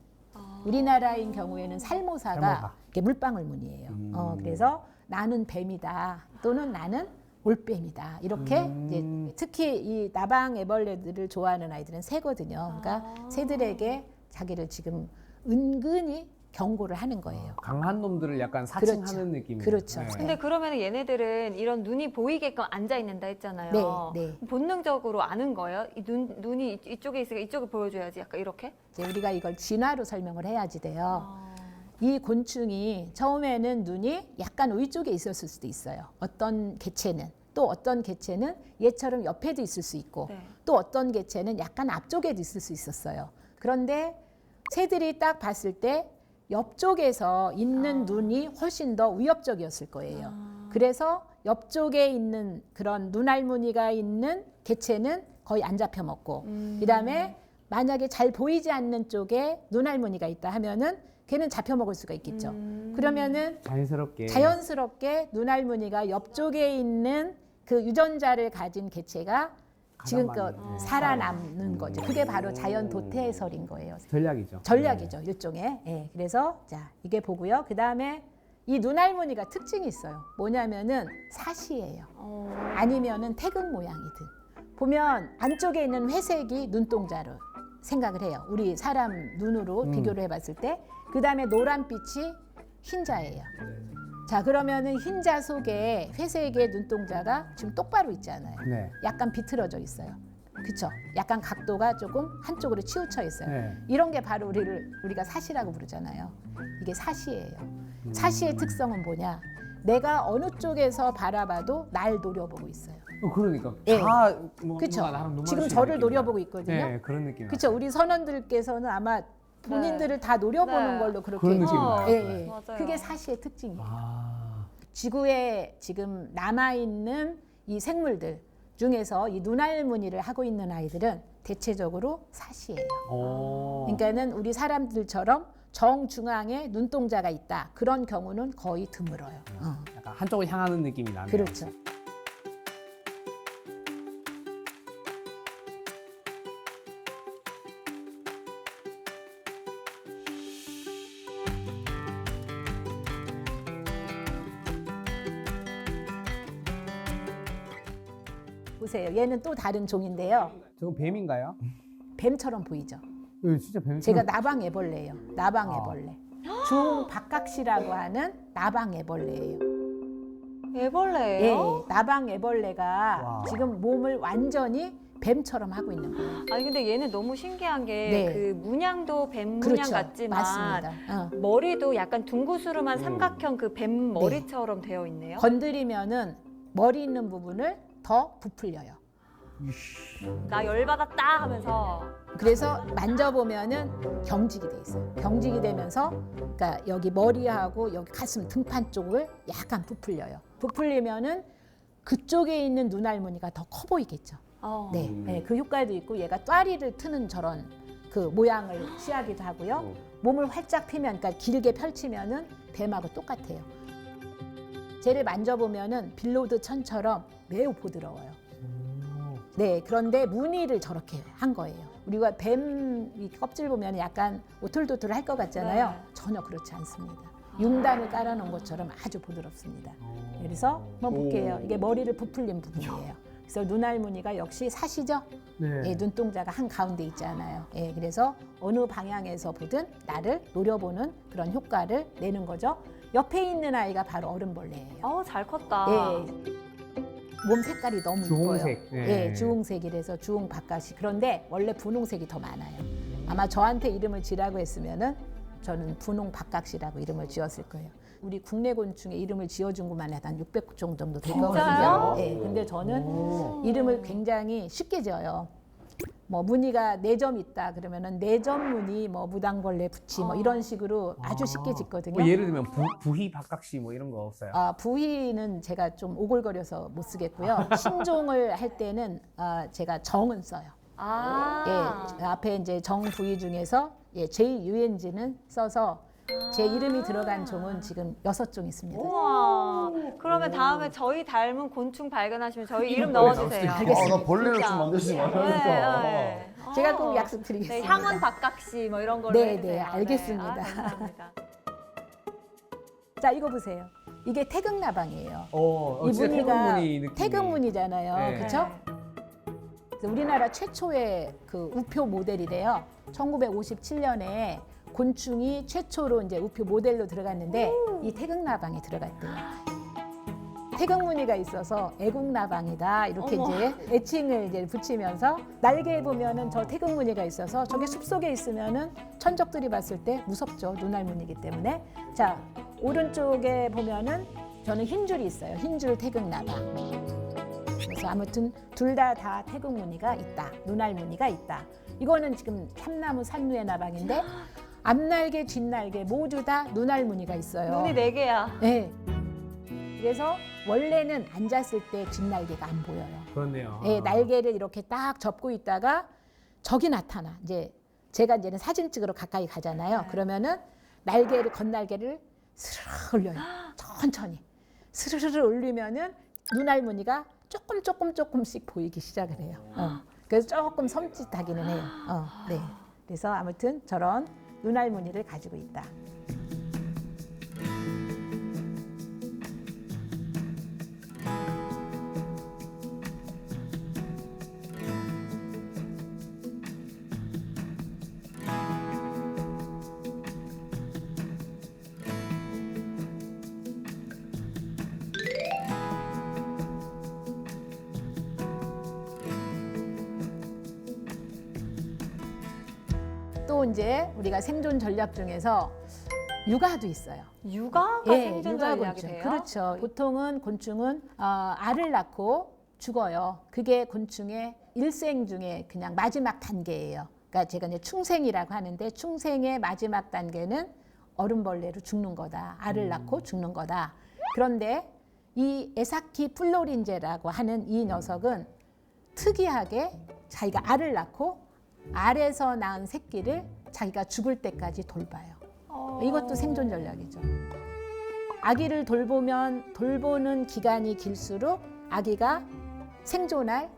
우리나라인 경우에는 살모사가 살모사. 이렇게 물방울 무늬예요. 그래서 나는 뱀이다 또는 나는 올뱀이다 이렇게 이제 특히 이 나방 애벌레들을 좋아하는 아이들은 새거든요. 그러니까 새들에게 자기를 지금 은근히 경고를 하는 거예요. 강한 놈들을 약간 사칭하는 그렇죠. 느낌이에요. 그렇죠. 근데 그러면 얘네들은 이런 눈이 보이게끔 앉아 있는다 했잖아요. 네. 본능적으로 아는 거예요? 이 눈이 이쪽에 있으니까 이쪽을 보여줘야지. 약간 이렇게? 이제 우리가 이걸 진화로 설명을 해야지 돼요. 이 곤충이 처음에는 눈이 약간 위쪽에 있었을 수도 있어요. 어떤 개체는. 또 어떤 개체는 얘처럼 옆에도 있을 수 있고 네. 또 어떤 개체는 약간 앞쪽에도 있을 수 있었어요. 그런데 새들이 딱 봤을 때 옆쪽에서 있는 눈이 훨씬 더 위협적이었을 거예요. 그래서 옆쪽에 있는 그런 눈알무늬가 있는 개체는 거의 안 잡혀 먹고 그다음에 만약에 잘 보이지 않는 쪽에 눈알무늬가 있다 하면은 걔는 잡혀 먹을 수가 있겠죠. 그러면은 자연스럽게 눈알무늬가 옆쪽에 있는 그 유전자를 가진 개체가 지금껏 살아남는 거죠. 그게 바로 자연 도태설인 거예요. 전략이죠, 일종의. 예, 그래서 자 이게 보고요. 그 다음에 이 눈알무늬가 특징이 있어요. 뭐냐면은 사시예요. 아니면은 태극 모양이든 보면 안쪽에 있는 회색이 눈동자로 생각을 해요. 우리 사람 눈으로 비교를 해봤을 때. 그 다음에 노란빛이 흰자예요. 자, 그러면은 흰자 속에 회색의 눈동자가 지금 똑바로 있잖아요. 네. 약간 비틀어져 있어요. 그쵸? 약간 각도가 조금 한쪽으로 치우쳐 있어요. 네. 이런 게 바로 우리가 사시라고 부르잖아요. 이게 사시예요. 사시의 특성은 뭐냐? 내가 어느 쪽에서 바라봐도 날 노려보고 있어요. 그러니까 예. 다 뭐, 그쵸? 누가 나랑 눈 지금 마주치는 저를 느낌이야. 노려보고 있거든요. 네, 그런 느낌. 그쵸? 우리 선원들께서는 아마 본인들을 다 노려보는 네. 걸로 그렇게 그런 느낌이 나요. 예, 예. 맞아요. 그게 사시의 특징이에요. 아, 지구에 지금 남아있는 이 생물들 중에서 이 눈알무늬를 하고 있는 아이들은 대체적으로 사시예요. 그러니까는 우리 사람들처럼 정중앙에 눈동자가 있다. 그런 경우는 거의 드물어요. 약간 한쪽을 향하는 느낌이 나네요. 그렇죠. 보세요. 얘는 또 다른 종인데요. 저건 뱀인가요? 뱀처럼 보이죠. 네, 진짜 뱀. 제가 나방애벌레예요. 나방애벌레. 중박각시라고 하는 나방애벌레예요. 애벌레예요? 예, 나방애벌레가 와. 지금 몸을 완전히 뱀처럼 하고 있는 거예요. 아니 근데 얘는 너무 신기한 게 네. 그 문양도 뱀 문양 그렇죠. 같지만 맞습니다. 머리도 약간 둥구스름한 삼각형 그 뱀 머리처럼 되어 있네요. 건드리면은 머리 있는 부분을 더 부풀려요. 나 열받았다 하면서 그래서 만져보면은 경직이 돼 있어요. 경직이 되면서 그러니까 여기 머리하고 여기 가슴 등판 쪽을 약간 부풀려요. 부풀리면은 그쪽에 있는 눈알무늬가 더 커 보이겠죠. 네, 네, 그 효과도 있고 얘가 또아리를 트는 저런 그 모양을 취하기도 하고요. 몸을 활짝 피면, 그러니까 길게 펼치면은 뱀하고 똑같아요. 쟤를 만져보면은 빌로드 천처럼 매우 부드러워요. 네, 그런데 무늬를 저렇게 한 거예요. 우리가 뱀 껍질 보면 약간 오툴도툴할 것 같잖아요. 네. 전혀 그렇지 않습니다. 융단을 깔아놓은 것처럼 아주 부드럽습니다. 그래서 한번 볼게요. 이게 머리를 부풀린 부분이에요. 그래서 눈알 무늬가 역시 사시죠? 네. 예, 눈동자가 한 가운데 있잖아요. 예, 그래서 어느 방향에서 보든 나를 노려보는 그런 효과를 내는 거죠. 옆에 있는 아이가 바로 어른벌레예요. 잘 컸다. 예, 몸 색깔이 너무 주홍색. 이뻐요. 네. 예, 주홍색이라서 주홍바깥이. 그런데 원래 분홍색이 더 많아요. 아마 저한테 이름을 지라고 했으면은 저는 분홍박각시라고 이름을 지었을 거예요. 우리 국내 곤충에 이름을 지어준 것만 해도 한 600종 정도 될 진짜요? 거거든요. 예, 근데 저는 이름을 굉장히 쉽게 지어요. 뭐 무늬가 4점 있다 그러면은 4점 무늬 뭐 무당벌레 붙이 뭐 이런 식으로 아주 쉽게 짓거든요. 뭐 예를 들면 부희 박각시 뭐 이런 거 없어요? 부희는 제가 좀 오글거려서 못 쓰겠고요. 신종을 할 때는 제가 정은 써요. 예, 앞에 이제 정 부위 중에서 JUNG는 써서 제 이름이 들어간 종은 지금 6종 있습니다. 우와. 그러면 다음에 저희 닮은 곤충 발견하시면 저희 이름 나올 넣어주세요. 수도 있겠다. 나 벌레를 진짜. 좀 만들지 네, 말라니까. 네. 제가 꼭 네, 약속드리겠습니다. 향원 박각시 뭐 이런 걸로 네, 해주세요. 네, 알겠습니다. 감사합니다. 자, 이거 보세요. 이게 태극나방이에요. 이 이 무늬가 태극무늬 느낌. 태극무늬잖아요. 네. 그렇죠? 우리나라 최초의 그 우표 모델이래요. 1957년에 곤충이 최초로 이제 우표 모델로 들어갔는데 이 태극나방이 들어갔대요. 태극무늬가 있어서 애국나방이다 이렇게 이제 애칭을 이제 붙이면서 날개에 보면은 저 태극무늬가 있어서 저게 숲속에 있으면은 천적들이 봤을 때 무섭죠. 눈알무늬이기 때문에. 자, 오른쪽에 보면은 저는 흰줄이 있어요. 흰줄 태극나방. 그래서 아무튼 둘 다 태극무늬가 있다. 눈알무늬가 있다. 이거는 지금 참나무 산루의 나방인데 앞날개, 뒷날개 모두 다 눈알무늬가 있어요. 눈이 4개야. 네. 그래서 원래는 앉았을 때 뒷날개가 안 보여요. 그렇네요. 예, 날개를 이렇게 딱 접고 있다가 적이 나타나. 이제 제가 이제는 사진 찍으러 가까이 가잖아요. 그러면은 날개를 건날개를 스르르 올려요. 천천히 스르르 올리면은 눈알무늬가 조금씩 보이기 시작을 해요. 그래서 조금 섬찟하기는 해요. 네. 그래서 아무튼 저런 눈알무늬를 가지고 있다. 이제 우리가 생존 전략 중에서 육아도 있어요. 육아가 예, 생존 육아 전략이 곤충. 돼요? 그렇죠. 보통은 곤충은 알을 낳고 죽어요. 그게 곤충의 일생 중에 그냥 마지막 단계예요. 그러니까 제가 이제 충생이라고 하는데 충생의 마지막 단계는 얼음벌레로 죽는 거다. 알을 낳고 죽는 거다. 그런데 이 에사키 플로린제라고 하는 이 녀석은 특이하게 자기가 알을 낳고 알에서 낳은 새끼를 자기가 죽을 때까지 돌봐요. 이것도 생존 전략이죠. 아기를 돌보는 기간이 길수록 아기가 생존할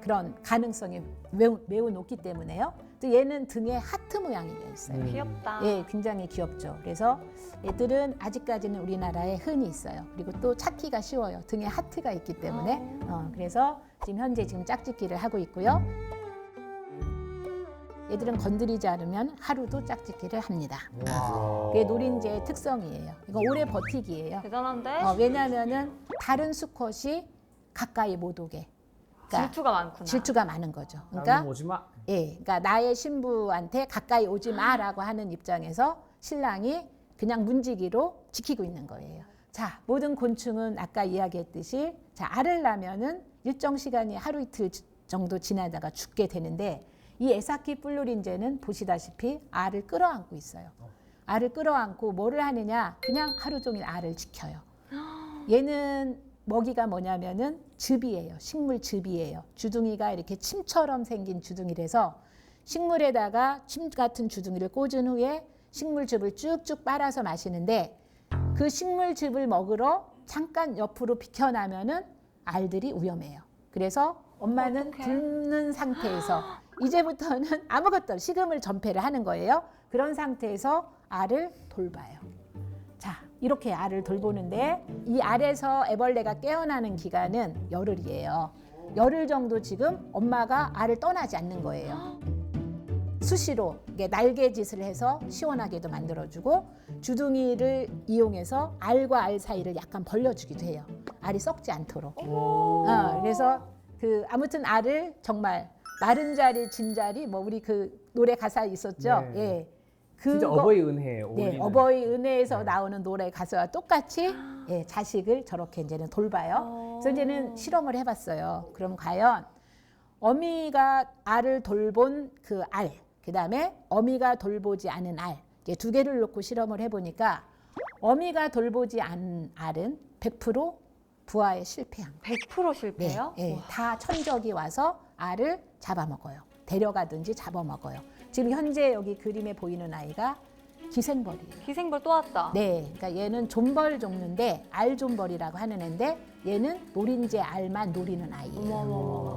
그런 가능성이 매우 높기 때문에요. 또 얘는 등에 하트 모양이 되어 있어요. 귀엽다. 예, 굉장히 귀엽죠. 그래서 얘들은 아직까지는 우리나라에 흔히 있어요. 그리고 또 찾기가 쉬워요. 등에 하트가 있기 때문에. 그래서 지금 현재 짝짓기를 하고 있고요. 얘들은 건드리지 않으면 하루도 짝짓기를 합니다. 그게 노린재의 특성이에요. 이거 오래 버티기예요. 대단한데? 왜냐하면은 다른 수컷이 가까이 못 오게. 그러니까 질투가 많구나. 질투가 많은 거죠. 나는 그러니까 오지 마. 예, 그러니까 나의 신부한테 가까이 오지 마라고 하는 입장에서 신랑이 그냥 문지기로 지키고 있는 거예요. 자, 모든 곤충은 아까 이야기했듯이 자, 알을 낳으면은 일정 시간이 하루 이틀 정도 지나다가 죽게 되는데 이 에사키 플로린제는 보시다시피 알을 끌어안고 있어요. 알을 끌어안고 뭐를 하느냐? 그냥 하루 종일 알을 지켜요. 얘는 먹이가 뭐냐면은 즙이에요. 식물 즙이에요. 주둥이가 이렇게 침처럼 생긴 주둥이라서 식물에다가 침 같은 주둥이를 꽂은 후에 식물즙을 쭉쭉 빨아서 마시는데 그 식물즙을 먹으러 잠깐 옆으로 비켜나면은 알들이 위험해요. 그래서 엄마는 어떡해? 굶는 상태에서 이제부터는 아무것도 식음을 전폐를 하는 거예요. 그런 상태에서 알을 돌봐요. 자, 이렇게 알을 돌보는데 이 알에서 애벌레가 깨어나는 기간은 열흘이에요. 열흘 정도 지금 엄마가 알을 떠나지 않는 거예요. 수시로 이게 날개짓을 해서 시원하게도 만들어주고 주둥이를 이용해서 알과 알 사이를 약간 벌려주기도 해요. 알이 썩지 않도록. 그래서 아무튼 알을 정말 마른 자리 진 자리 뭐 우리 그 노래 가사 있었죠. 네. 예. 진짜 그거- 어버이 은혜에 네, 어울리는. 어버이 은혜에서 나오는 노래 가사와 똑같이 예, 자식을 저렇게 이제는 돌봐요. 그래서 이제는 실험을 해봤어요. 그럼 과연 어미가 알을 돌본 그 알, 그 다음에 어미가 돌보지 않은 알, 이제 두 개를 놓고 실험을 해보니까 어미가 돌보지 않은 알은 100% 부화에 실패한 거예요. 100% 실패요? 네, 예, 다 천적이 와서 알을 잡아먹어요. 데려가든지 잡아먹어요. 지금 현재 여기 그림에 보이는 아이가 기생벌이에요. 기생벌 또 왔다. 네, 그러니까 얘는 존벌 종류인데 알존벌이라고 하는 애인데 얘는 노린재 알만 노리는 아이예요. 어머머머.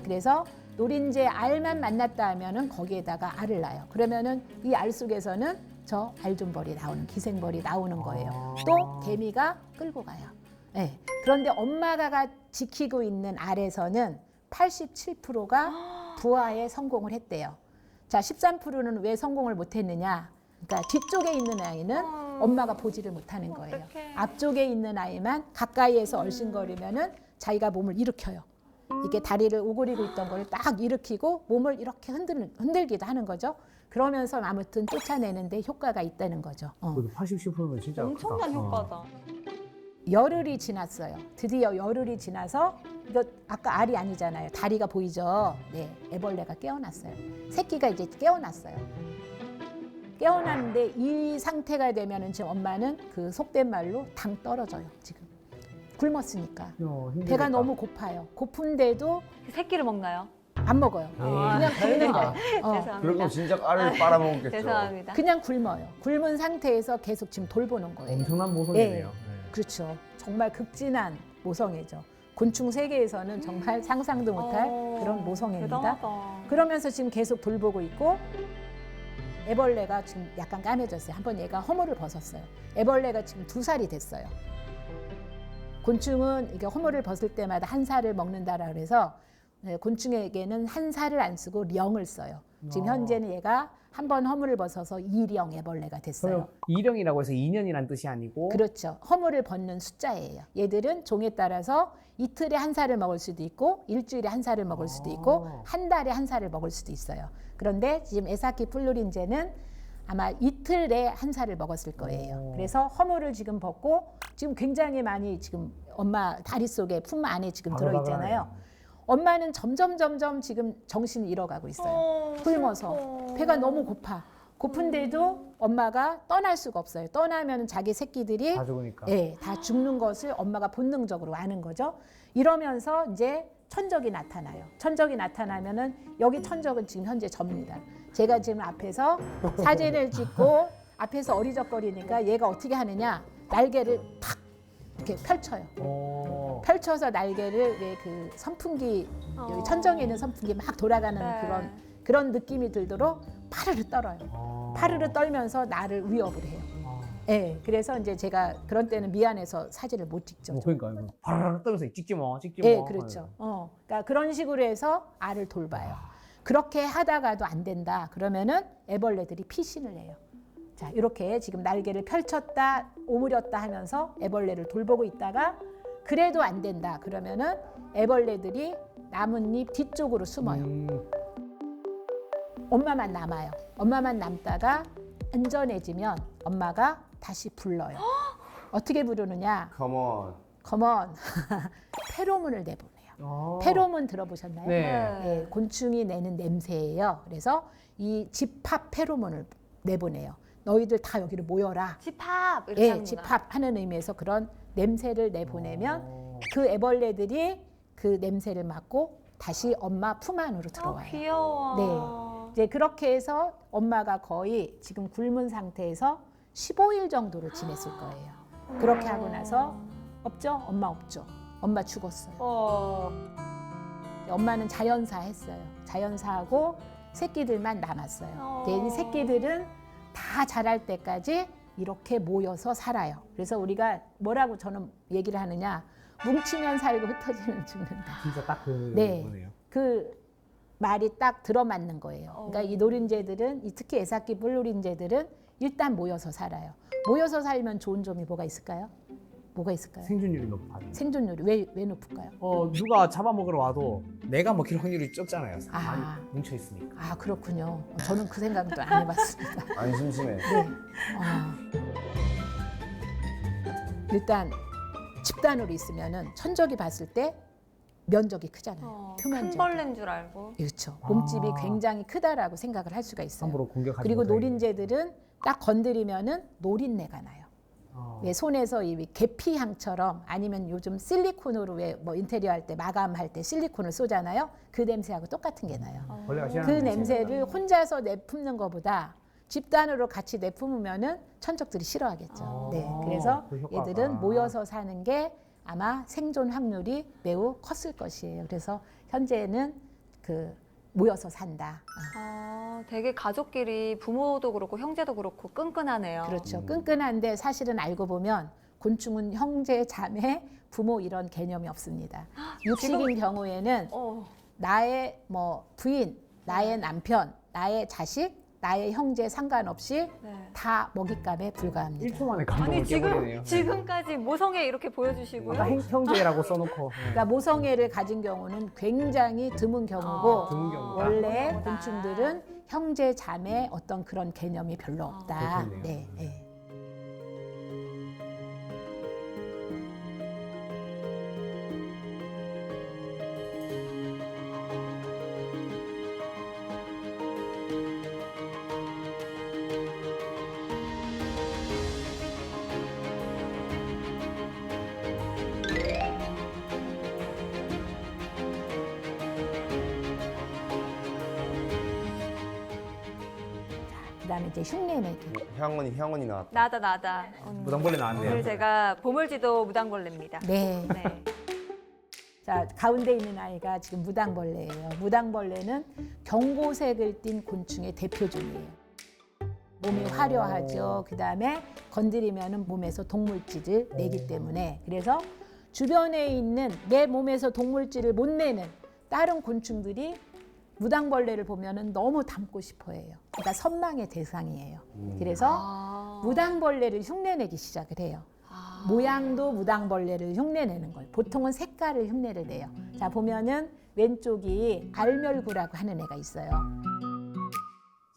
그래서 노린재 알만 만났다 하면은 거기에다가 알을 낳아요. 그러면은 이 알 속에서는 저 알존벌이 나오는 기생벌이 나오는 거예요. 또 개미가 끌고 가요. 네. 그런데 엄마가 지키고 있는 알에서는 87%가 부화에 성공을 했대요. 자, 13%는 왜 성공을 못했느냐? 그러니까 뒤쪽에 있는 아이는 엄마가 보지를 못하는 거예요. 어떡해. 앞쪽에 있는 아이만 가까이에서 얼씬거리면은 자기가 몸을 일으켜요. 이게 다리를 오그리고 있던 걸 딱 일으키고 몸을 이렇게 흔들기도 하는 거죠. 그러면서 아무튼 쫓아내는데 효과가 있다는 거죠. 그래도 87%면 진짜 엄청난 크다. 효과다. 열흘이 지났어요. 드디어 열흘이 지나서 이거 아까 알이 아니잖아요. 다리가 보이죠? 네, 애벌레가 깨어났어요. 새끼가 이제 깨어났어요. 깨어났는데 이 상태가 되면은 지금 엄마는 그 속된 말로 당 떨어져요. 지금 굶었으니까 힘들겠다. 배가 너무 고파요. 고픈데도 그 새끼를 먹나요? 안 먹어요. 그냥 굶는 거예요. 죄송합니다. 그럴 거면 진짜 알을 빨아먹었겠죠. 죄송합니다. 그냥 굶어요. 굶은 상태에서 계속 지금 돌보는 거예요. 엄청난 모성이네요. 네. 그렇죠. 정말 극진한 모성애죠. 곤충 세계에서는 정말 상상도 못할 그런 모성애입니다. 대단하다. 그러면서 지금 계속 돌보고 있고 애벌레가 지금 약간 까매졌어요. 한번 얘가 허물을 벗었어요. 애벌레가 지금 2살이 됐어요. 곤충은 이게 허물을 벗을 때마다 한 살을 먹는다라 그래서 곤충에게는 한 살을 안 쓰고 령을 써요. 지금 현재는 얘가 한 번 허물을 벗어서 2령 애벌레가 됐어요. 그럼 이령이라고 해서 2년이란 뜻이 아니고 그렇죠. 허물을 벗는 숫자예요. 얘들은 종에 따라서 이틀에 한 살을 먹을 수도 있고 일주일에 한 살을 먹을 수도 있고 한 달에 한 살을 먹을 수도 있어요. 그런데 지금 에사키 플루린제는 아마 이틀에 한 살을 먹었을 거예요. 그래서 허물을 지금 벗고 지금 굉장히 많이 지금 엄마 다리 속에 품 안에 지금 들어있잖아요. 엄마는 점점 지금 정신을 잃어가고 있어요. 굶어서 배가 너무 고픈데도 엄마가 떠날 수가 없어요. 떠나면 자기 새끼들이 다 죽으니까. 예, 다 죽는 것을 엄마가 본능적으로 아는 거죠. 이러면서 이제 천적이 나타나요. 천적이 나타나면은 여기 천적은 지금 현재 접니다. 제가 지금 앞에서 사진을 찍고 앞에서 어리적거리니까 얘가 어떻게 하느냐, 날개를 탁 이렇게 펼쳐요. 펼쳐서 날개를 왜 그 선풍기 여기 천정에 있는 선풍기 막 돌아가는 네. 그런 느낌이 들도록 파르르 떨어요. 파르르 떨면서 나를 위협을 해요. 예, 그래서 이제 제가 그런 때는 미안해서 사진을 못 찍죠. 그러니까 이거 바라락 떠면서 찍지 마. 예, 그렇죠. 그러니까 그런 식으로 해서 알을 돌봐요. 그렇게 하다가도 안 된다. 그러면은 애벌레들이 피신을 해요. 자, 이렇게 지금 날개를 펼쳤다, 오므렸다 하면서 애벌레를 돌보고 있다가 그래도 안 된다. 그러면은 애벌레들이 나뭇잎 뒤쪽으로 숨어요. 엄마만 남아요. 엄마만 남다가 안전해지면 엄마가 다시 불러요. 어떻게 부르느냐? 컴온. 컴온. 페로몬을 내보내요. 페로몬 들어보셨나요? 네. 네, 곤충이 내는 냄새예요. 그래서 이 집합 페로몬을 내보내요. 너희들 다 여기로 모여라. 집합 이렇게 예, 하는구나. 집합하는 의미에서 그런 냄새를 내보내면 그 애벌레들이 그 냄새를 맡고 다시 엄마 품 안으로 들어와요. 귀여워. 네. 이제 그렇게 해서 엄마가 거의 지금 굶은 상태에서 15일 정도를 지냈을 거예요. 그렇게 하고 나서 없죠? 엄마 없죠. 엄마 죽었어요. 엄마는 자연사 했어요. 자연사하고 새끼들만 남았어요. 이제 이 새끼들은 다 자랄 때까지 이렇게 모여서 살아요. 그래서 우리가 뭐라고 저는 얘기를 하느냐, 뭉치면 살고 흩어지면 죽는다. 진짜 딱 네. 그거네요. 그 말이 딱 들어맞는 거예요. 그러니까 이 노린재들은, 특히 에사키 뿔노린재들은 일단 모여서 살아요. 모여서 살면 좋은 점이 뭐가 있을까요? 뭐가 있을까요? 생존율이 높아요. 생존율이 왜 높을까요? 누가 잡아먹으러 와도 내가 먹힐 확률이 적잖아요. 아. 많이 뭉쳐 있으니까. 아, 그렇군요. 저는 그 생각도 안 해봤습니다. 안 심심해. 네. 일단 집단으로 있으면은 천적이 봤을 때 면적이 크잖아요. 큰 표면적. 벌레인 줄 알고. 그렇죠. 몸집이 아. 굉장히 크다라고 생각을 할 수가 있어요. 함부로 공격하지 그리고 못하게. 노린재들은 딱 건드리면은 노린내가 나요. 왜 손에서 이 계피향처럼, 아니면 요즘 실리콘으로 왜 뭐 인테리어 할 때 마감할 때 실리콘을 쏘잖아요. 그 냄새하고 똑같은 게 나요. 벌레가 그 싫어하는 냄새를 혼자서 내뿜는 것보다 집단으로 같이 내뿜으면은 천적들이 싫어하겠죠. 네, 그래서 그 효과가. 얘들은 모여서 사는 게 아마 생존 확률이 매우 컸을 것이에요. 그래서 현재는 그 모여서 산다. 되게 가족끼리 부모도 그렇고 형제도 그렇고 끈끈하네요. 그렇죠. 끈끈한데 사실은 알고 보면 곤충은 형제, 자매, 부모 이런 개념이 없습니다. 육식인 경우에는 나의 뭐 부인, 나의 남편, 나의 자식, 나의 형제 상관없이 네. 다 먹잇감에 불과합니다. 1초 만에 감동을 아니 깨버리네요. 지금까지 모성애 이렇게 보여주시고요. 아까 형제라고 써놓고. 그러니까 모성애를 가진 경우는 굉장히 드문 경우고 드문 경우다. 원래 그렇구나. 곤충들은 형제, 자매 어떤 그런 개념이 별로 없다. 그렇겠네요. 네, 네. 그다음에 이제 흉내내기. 향원이 나왔다. 나다. 무당벌레 나왔네요. 오늘 제가 보물지도 무당벌레입니다. 네. 네. 자, 가운데 있는 아이가 지금 무당벌레예요. 무당벌레는 경고색을 띤 곤충의 대표종이에요. 몸이 화려하죠. 그다음에 건드리면은 몸에서 동물질을 내기 때문에, 그래서 주변에 있는 내 몸에서 동물질을 못 내는 다른 곤충들이 무당벌레를 보면은 너무 닮고 싶어해요. 그러니까 선망의 대상이에요. 그래서 무당벌레를 흉내내기 시작을 해요. 모양도 무당벌레를 흉내내는 거예요. 보통은 색깔을 흉내를 내요. 자, 보면은 왼쪽이 알멸구라고 하는 애가 있어요.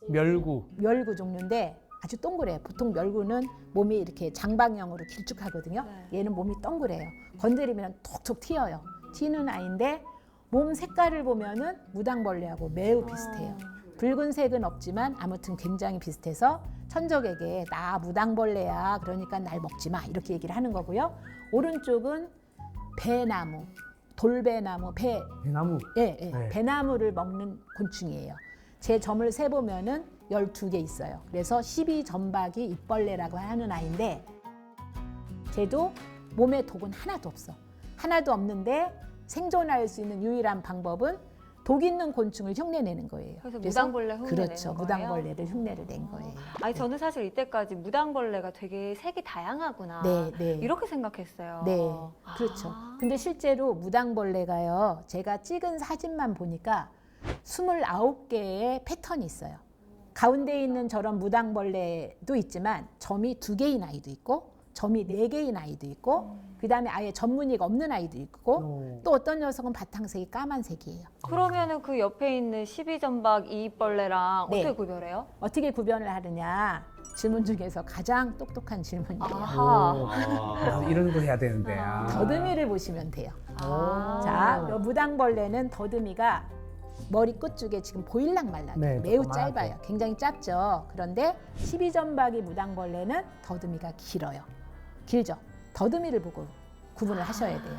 멸구. 멸구 종류인데 아주 동그래요. 보통 멸구는 몸이 이렇게 장방형으로 길쭉하거든요. 네. 얘는 몸이 동그래요. 건드리면 톡톡 튀어요. 튀는 아이인데 몸 색깔을 보면은 무당벌레하고 매우 비슷해요. 붉은색은 없지만 아무튼 굉장히 비슷해서 천적에게 나 무당벌레야 그러니까 날 먹지 마 이렇게 얘기를 하는 거고요. 오른쪽은 배나무, 돌배나무, 배나무. 예, 네. 배나무를 먹는 곤충이에요. 제 점을 세보면은 12개 있어요. 그래서 12점박이 잎벌레라고 하는 아이인데 쟤도 몸에 독은 하나도 없어. 하나도 없는데 생존할 수 있는 유일한 방법은 독 있는 곤충을 흉내내는 거예요. 그래서 무당벌레 흉내내는 그렇죠. 거예요? 무당벌레를 흉내를 낸 거예요. 아니 저는 사실 이때까지 무당벌레가 되게 색이 다양하구나 네, 네. 이렇게 생각했어요. 네, 그렇죠. 근데 실제로 무당벌레가요, 제가 찍은 사진만 보니까 29개의 패턴이 있어요. 가운데 있는 저런 무당벌레도 있지만 점이 2개인 아이도 있고 점이 4개인 아이도 있고 그다음에 아예 점무늬가 없는 아이도 있고 또 어떤 녀석은 바탕색이 까만색이에요. 그러면은 그 옆에 있는 12점박 이입벌레랑 네. 어떻게 구별해요? 어떻게 구별을 하느냐? 질문 중에서 가장 똑똑한 질문이에요. 아하. 오, 이런 거 해야 되는데. 아. 더듬이를 보시면 돼요. 아. 자, 요 무당벌레는 더듬이가 머리 끝 쪽에 지금 보일락 말락 네, 매우 조그맣게. 짧아요. 굉장히 짧죠. 그런데 12점박이 무당벌레는 더듬이가 길어요. 길죠. 더듬이를 보고 구분을 하셔야 돼요.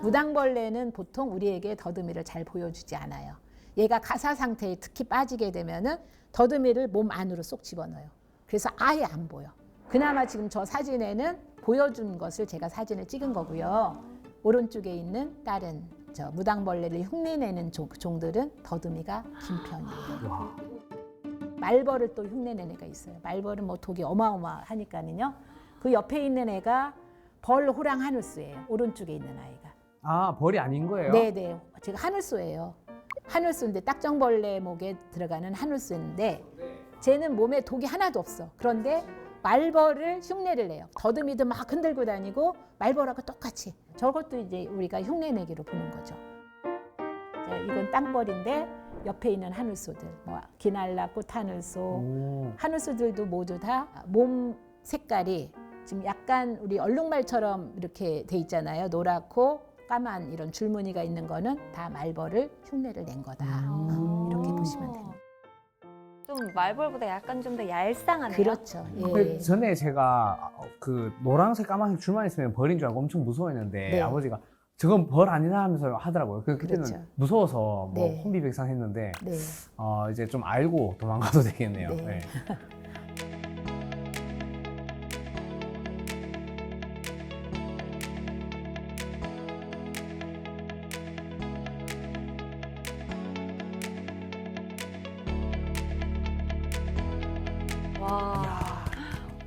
무당벌레는 보통 우리에게 더듬이를 잘 보여주지 않아요. 얘가 가사 상태에 특히 빠지게 되면은 더듬이를 몸 안으로 쏙 집어넣어요. 그래서 아예 안 보여. 그나마 지금 저 사진에는 보여준 것을 제가 사진을 찍은 거고요. 오른쪽에 있는 다른 저 무당벌레를 흉내내는 종들은 더듬이가 긴 편이에요. 와. 말벌을 또 흉내내는 애가 있어요. 말벌은 뭐 독이 어마어마하니까는요. 그 옆에 있는 애가 벌, 호랑, 하늘소예요. 오른쪽에 있는 아이가. 아, 벌이 아닌 거예요? 네네. 제가 하늘소예요. 하늘소인데 딱정벌레 목에 들어가는 하늘소인데 쟤는 몸에 독이 하나도 없어. 그런데 말벌을 흉내를 내요. 더듬이도 막 흔들고 다니고 말벌하고 똑같이. 저것도 이제 우리가 흉내내기로 보는 거죠. 자, 이건 땅벌인데 옆에 있는 하늘소들, 뭐 기날라, 꽃하늘소, 오. 하늘소들도 모두 다 몸 색깔이 지금 약간 우리 얼룩말처럼 이렇게 돼 있잖아요. 노랗고 까만 이런 줄무늬가 있는 거는 다 말벌을 흉내를 낸 거다. 이렇게 보시면 됩니다. 좀 말벌보다 약간 좀 더 얄쌍하네요. 그렇죠. 근데 예. 전에 제가 그 노란색 까만색 줄만 있으면 벌인 줄 알고 엄청 무서워했는데 네. 아버지가 저건 벌 아니라 하면서 하더라고요. 그때는 그렇죠. 무서워서 뭐 네. 혼비백산했는데 네. 이제 좀 알고 도망가도 되겠네요. 네. 네. 와,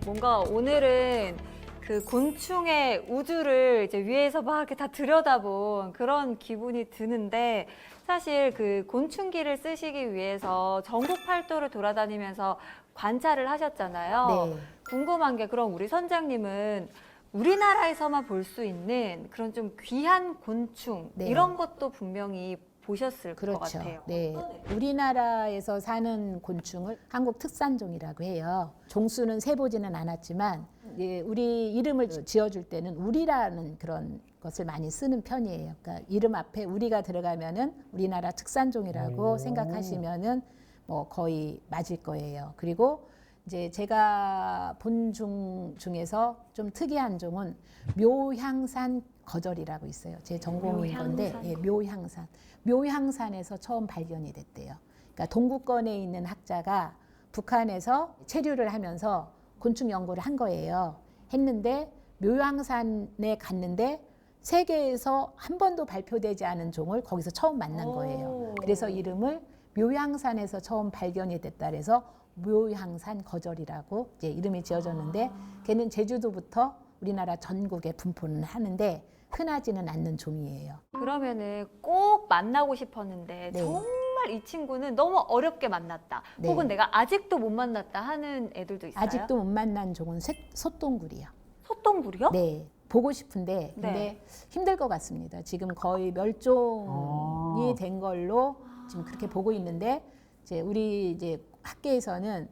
뭔가 오늘은 그 곤충의 우주를 이제 위에서 막 이렇게 다 들여다본 그런 기분이 드는데 사실 그 곤충기를 쓰시기 위해서 전국 팔도를 돌아다니면서 관찰을 하셨잖아요. 네. 궁금한 게 그럼 우리 선장님은 우리나라에서만 볼 수 있는 그런 좀 귀한 곤충 네. 이런 것도 분명히 보셨을 것 그렇죠. 같아요. 네. 우리나라에서 사는 곤충을 한국 특산종이라고 해요. 종수는 세보지는 않았지만 예, 우리 이름을 지어줄 때는 우리라는 그런 것을 많이 쓰는 편이에요. 그러니까 이름 앞에 우리가 들어가면은 우리나라 특산종이라고 생각하시면은 뭐 거의 맞을 거예요. 그리고 이제 제가 본 종 중에서 좀 특이한 종은 묘향산 거절이라고 있어요. 제 전공인 건데 예, 묘향산. 묘향산에서 처음 발견이 됐대요. 그러니까 동구권에 있는 학자가 북한에서 체류를 하면서 곤충 연구를 한 거예요. 했는데 묘향산에 갔는데 세계에서 한 번도 발표되지 않은 종을 거기서 처음 만난 거예요. 그래서 이름을 묘향산에서 처음 발견이 됐다 그래서 묘향산 거절이라고 이제 이름이 지어졌는데 걔는 제주도부터 우리나라 전국에 분포는 하는데 흔하지는 않는 종이에요. 그러면은 꼭 만나고 싶었는데 네. 정말 이 친구는 너무 어렵게 만났다. 네. 혹은 내가 아직도 못 만났다 하는 애들도 있어요? 아직도 못 만난 종은 소똥구리요. 소똥구리요? 네, 보고 싶은데 근데 네. 힘들 것 같습니다. 지금 거의 멸종이 된 걸로 지금 그렇게 보고 있는데 이제 우리 이제 학계에서는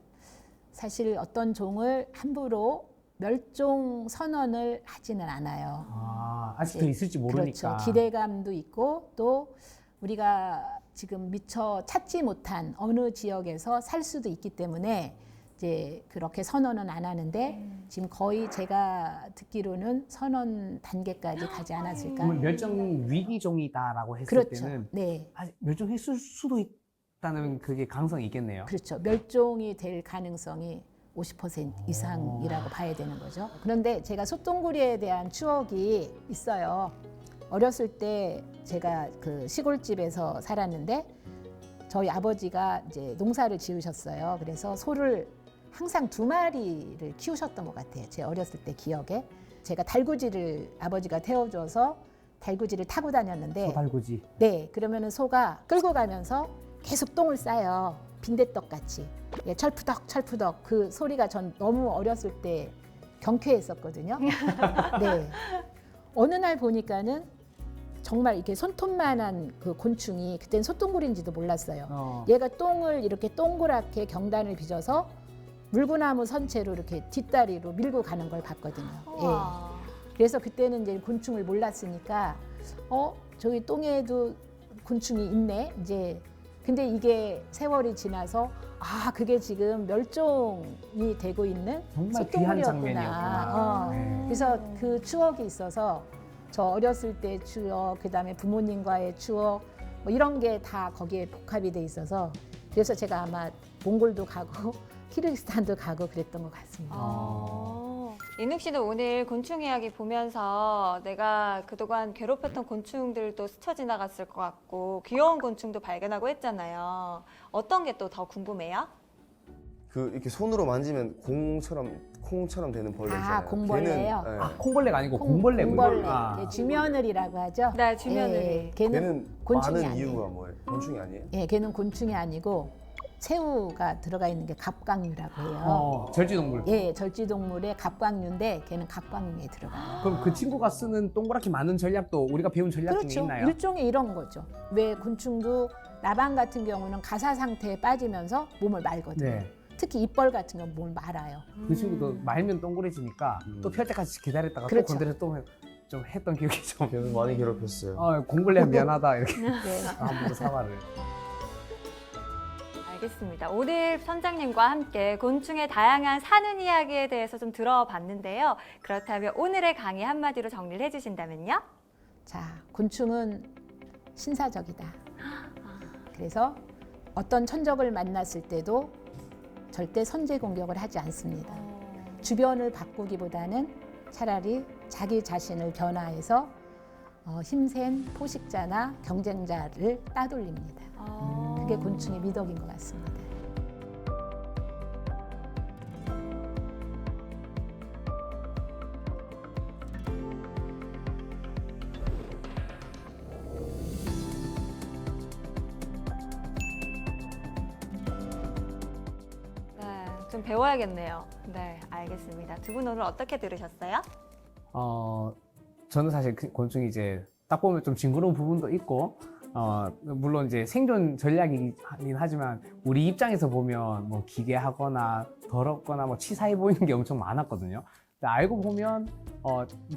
사실 어떤 종을 함부로 멸종 선언을 하지는 않아요. 아직도 예, 있을지 모르니까. 그렇죠. 기대감도 있고 또 우리가 지금 미처 찾지 못한 어느 지역에서 살 수도 있기 때문에 이제 그렇게 선언은 안 하는데 지금 거의 제가 듣기로는 선언 단계까지 가지 않았을까. 그러면 멸종 위기종이다라고 했을 그렇죠. 때는 네. 아직 멸종했을 수도 있다는 그게 가능성이 있겠네요. 그렇죠. 멸종이 될 가능성이 50% 이상이라고 봐야 되는 거죠. 그런데 제가 솥동구리에 대한 추억이 있어요. 어렸을 때 제가 그 시골집에서 살았는데 저희 아버지가 이제 농사를 지으셨어요. 그래서 소를 항상 2마리를 키우셨던 것 같아요. 제 어렸을 때 기억에. 제가 달구지를 아버지가 태워줘서 달구지를 타고 다녔는데 소달구지. 네, 그러면은 소가 끌고 가면서 계속 똥을 싸요. 빈대떡 같이. 예, 철푸덕 철푸덕 그 소리가 전 너무 어렸을 때 경쾌했었거든요. 네. 어느 날 보니까는 정말 이렇게 손톱만한 그 곤충이 그땐 소똥구리인지도 몰랐어요. 얘가 똥을 이렇게 동그랗게 경단을 빚어서 물구나무 선체로 이렇게 뒷다리로 밀고 가는 걸 봤거든요. 예. 우와. 그래서 그때는 이제 곤충을 몰랐으니까 저기 똥에도 곤충이 있네. 이제 근데 이게 세월이 지나서 그게 지금 멸종이 되고 있는 정말 귀한 소똥구리였구나. 장면이었구나. 네. 그래서 그 추억이 있어서 저 어렸을 때 추억, 그다음에 부모님과의 추억 뭐 이런 게 다 거기에 복합이 돼 있어서 그래서 제가 아마 몽골도 가고 키르기스탄도 가고 그랬던 것 같습니다. 인욱 씨는 오늘 곤충 이야기 보면서 내가 그동안 괴롭혔던 곤충들도 스쳐 지나갔을 것 같고 귀여운 곤충도 발견하고 했잖아요. 어떤 게 또 더 궁금해요? 그 이렇게 손으로 만지면 콩처럼 되는 벌레 있잖아요. 공벌레요? 걔는, 네. 콩벌레가 아니고 공벌레. 공벌레. 아. 예, 주며느리라고 하죠. 네, 주며느리. 예, 걔는 걔는 곤충이 많은 아니에요. 이유가 뭐예요? 곤충이 아니에요? 예, 걔는 곤충이 아니고 새우가 들어가 있는 게 갑각류라고 해요. 절지동물. 예, 절지동물의 갑각류인데 걔는 갑각류에 들어가요. 그럼 그 친구가 쓰는 동그랗게 많은 전략도 우리가 배운 전략 중에 그렇죠. 있나요? 일종의 이런 거죠. 왜 곤충도 나방 같은 경우는 가사 상태에 빠지면서 몸을 말거든요. 네. 특히 이뻘 같은 경우 몸을 말아요. 그 친구도 말면 동그래지니까 또 펼 때까지 기다렸다가 그렇죠. 또 건드려서 또 좀 했던 기억이 좀. 걔는 많이 괴롭혔어요. 공벌레 미안하다 이렇게 네. 아무도 사과를. 알겠습니다. 오늘 선장님과 함께 곤충의 다양한 사는 이야기에 대해서 좀 들어봤는데요. 그렇다면 오늘의 강의 한마디로 정리를 해주신다면요? 자, 곤충은 신사적이다. 그래서 어떤 천적을 만났을 때도 절대 선제 공격을 하지 않습니다. 주변을 바꾸기보다는 차라리 자기 자신을 변화해서 힘센 포식자나 경쟁자를 따돌립니다. 그게 곤충의 미덕인 것 같습니다. 네, 좀 배워야겠네요. 네, 알겠습니다. 두 분 오늘 어떻게 들으셨어요? 저는 사실 그 곤충이 이제 딱 보면 좀 징그러운 부분도 있고, 물론 이제 생존 전략이긴 하지만 우리 입장에서 보면 뭐 기괴하거나 더럽거나 뭐 치사해 보이는 게 엄청 많았거든요. 근데 알고 보면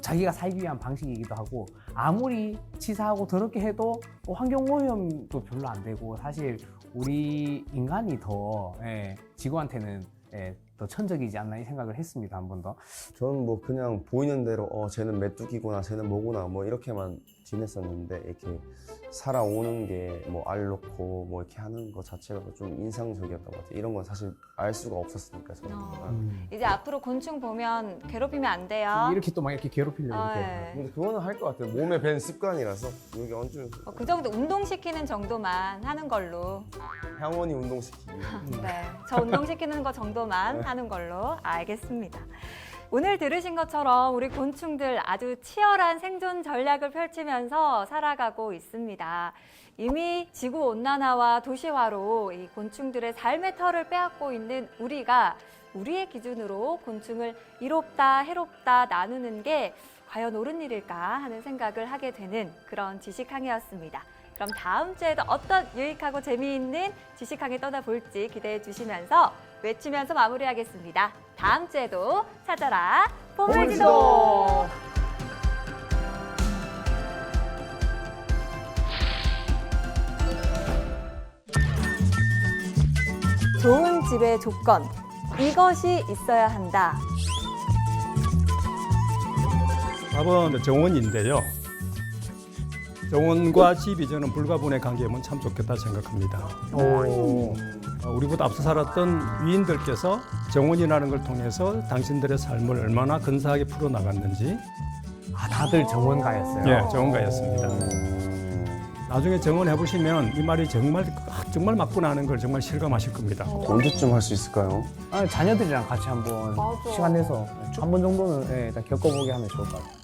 자기가 살기 위한 방식이기도 하고 아무리 치사하고 더럽게 해도 환경 오염도 별로 안 되고 사실 우리 인간이 더 지구한테는 더 천적이지 않나 이 생각을 했습니다. 한 번 더. 저는 뭐 그냥 보이는 대로 쟤는 메뚜기구나 쟤는 뭐구나 뭐 이렇게만 지냈었는데 이렇게 살아오는 게 뭐 알 놓고 뭐 이렇게 하는 것 자체가 좀 인상적이었던 것 같아요. 이런 건 사실 알 수가 없었으니까 저는. 이제 앞으로 곤충 보면 괴롭히면 안 돼요. 이렇게 또 막 이렇게 괴롭히려고 이렇게. 네. 근데 그거는 할 것 같아요. 몸에 밴 습관이라서 여기 얹으면 그 정도 운동시키는 정도만 하는 걸로. 향원이 운동시키기. 네, 저 운동시키는 거 정도만 하는 걸로 알겠습니다. 오늘 들으신 것처럼 우리 곤충들 아주 치열한 생존 전략을 펼치면서 살아가고 있습니다. 이미 지구온난화와 도시화로 이 곤충들의 삶의 털을 빼앗고 있는 우리가 우리의 기준으로 곤충을 이롭다, 해롭다 나누는 게 과연 옳은 일일까 하는 생각을 하게 되는 그런 지식 강의였습니다. 그럼 다음 주에도 어떤 유익하고 재미있는 지식 강의 떠나볼지 기대해 주시면서 외치면서 마무리하겠습니다. 다음 주에도 찾아라 보물지도. 좋은 집의 조건, 이것이 있어야 한다. 답은 정원인데요. 정원과 집이 저는 불가분의 관계면 참 좋겠다 생각합니다. 우리보다 앞서 살았던 위인들께서 정원이라는 걸 통해서 당신들의 삶을 얼마나 근사하게 풀어나갔는지 아, 다들 정원가였어요. 예, 정원가였습니다. 나중에 정원해 보시면 이 말이 정말 맞구나 하는 걸 정말 실감하실 겁니다. 언제쯤 할 수 있을까요? 아, 자녀들이랑 같이 한번 맞아. 시간 내서 한 번 정도는 예, 일단 겪어보게 하면 좋을 것 같아요.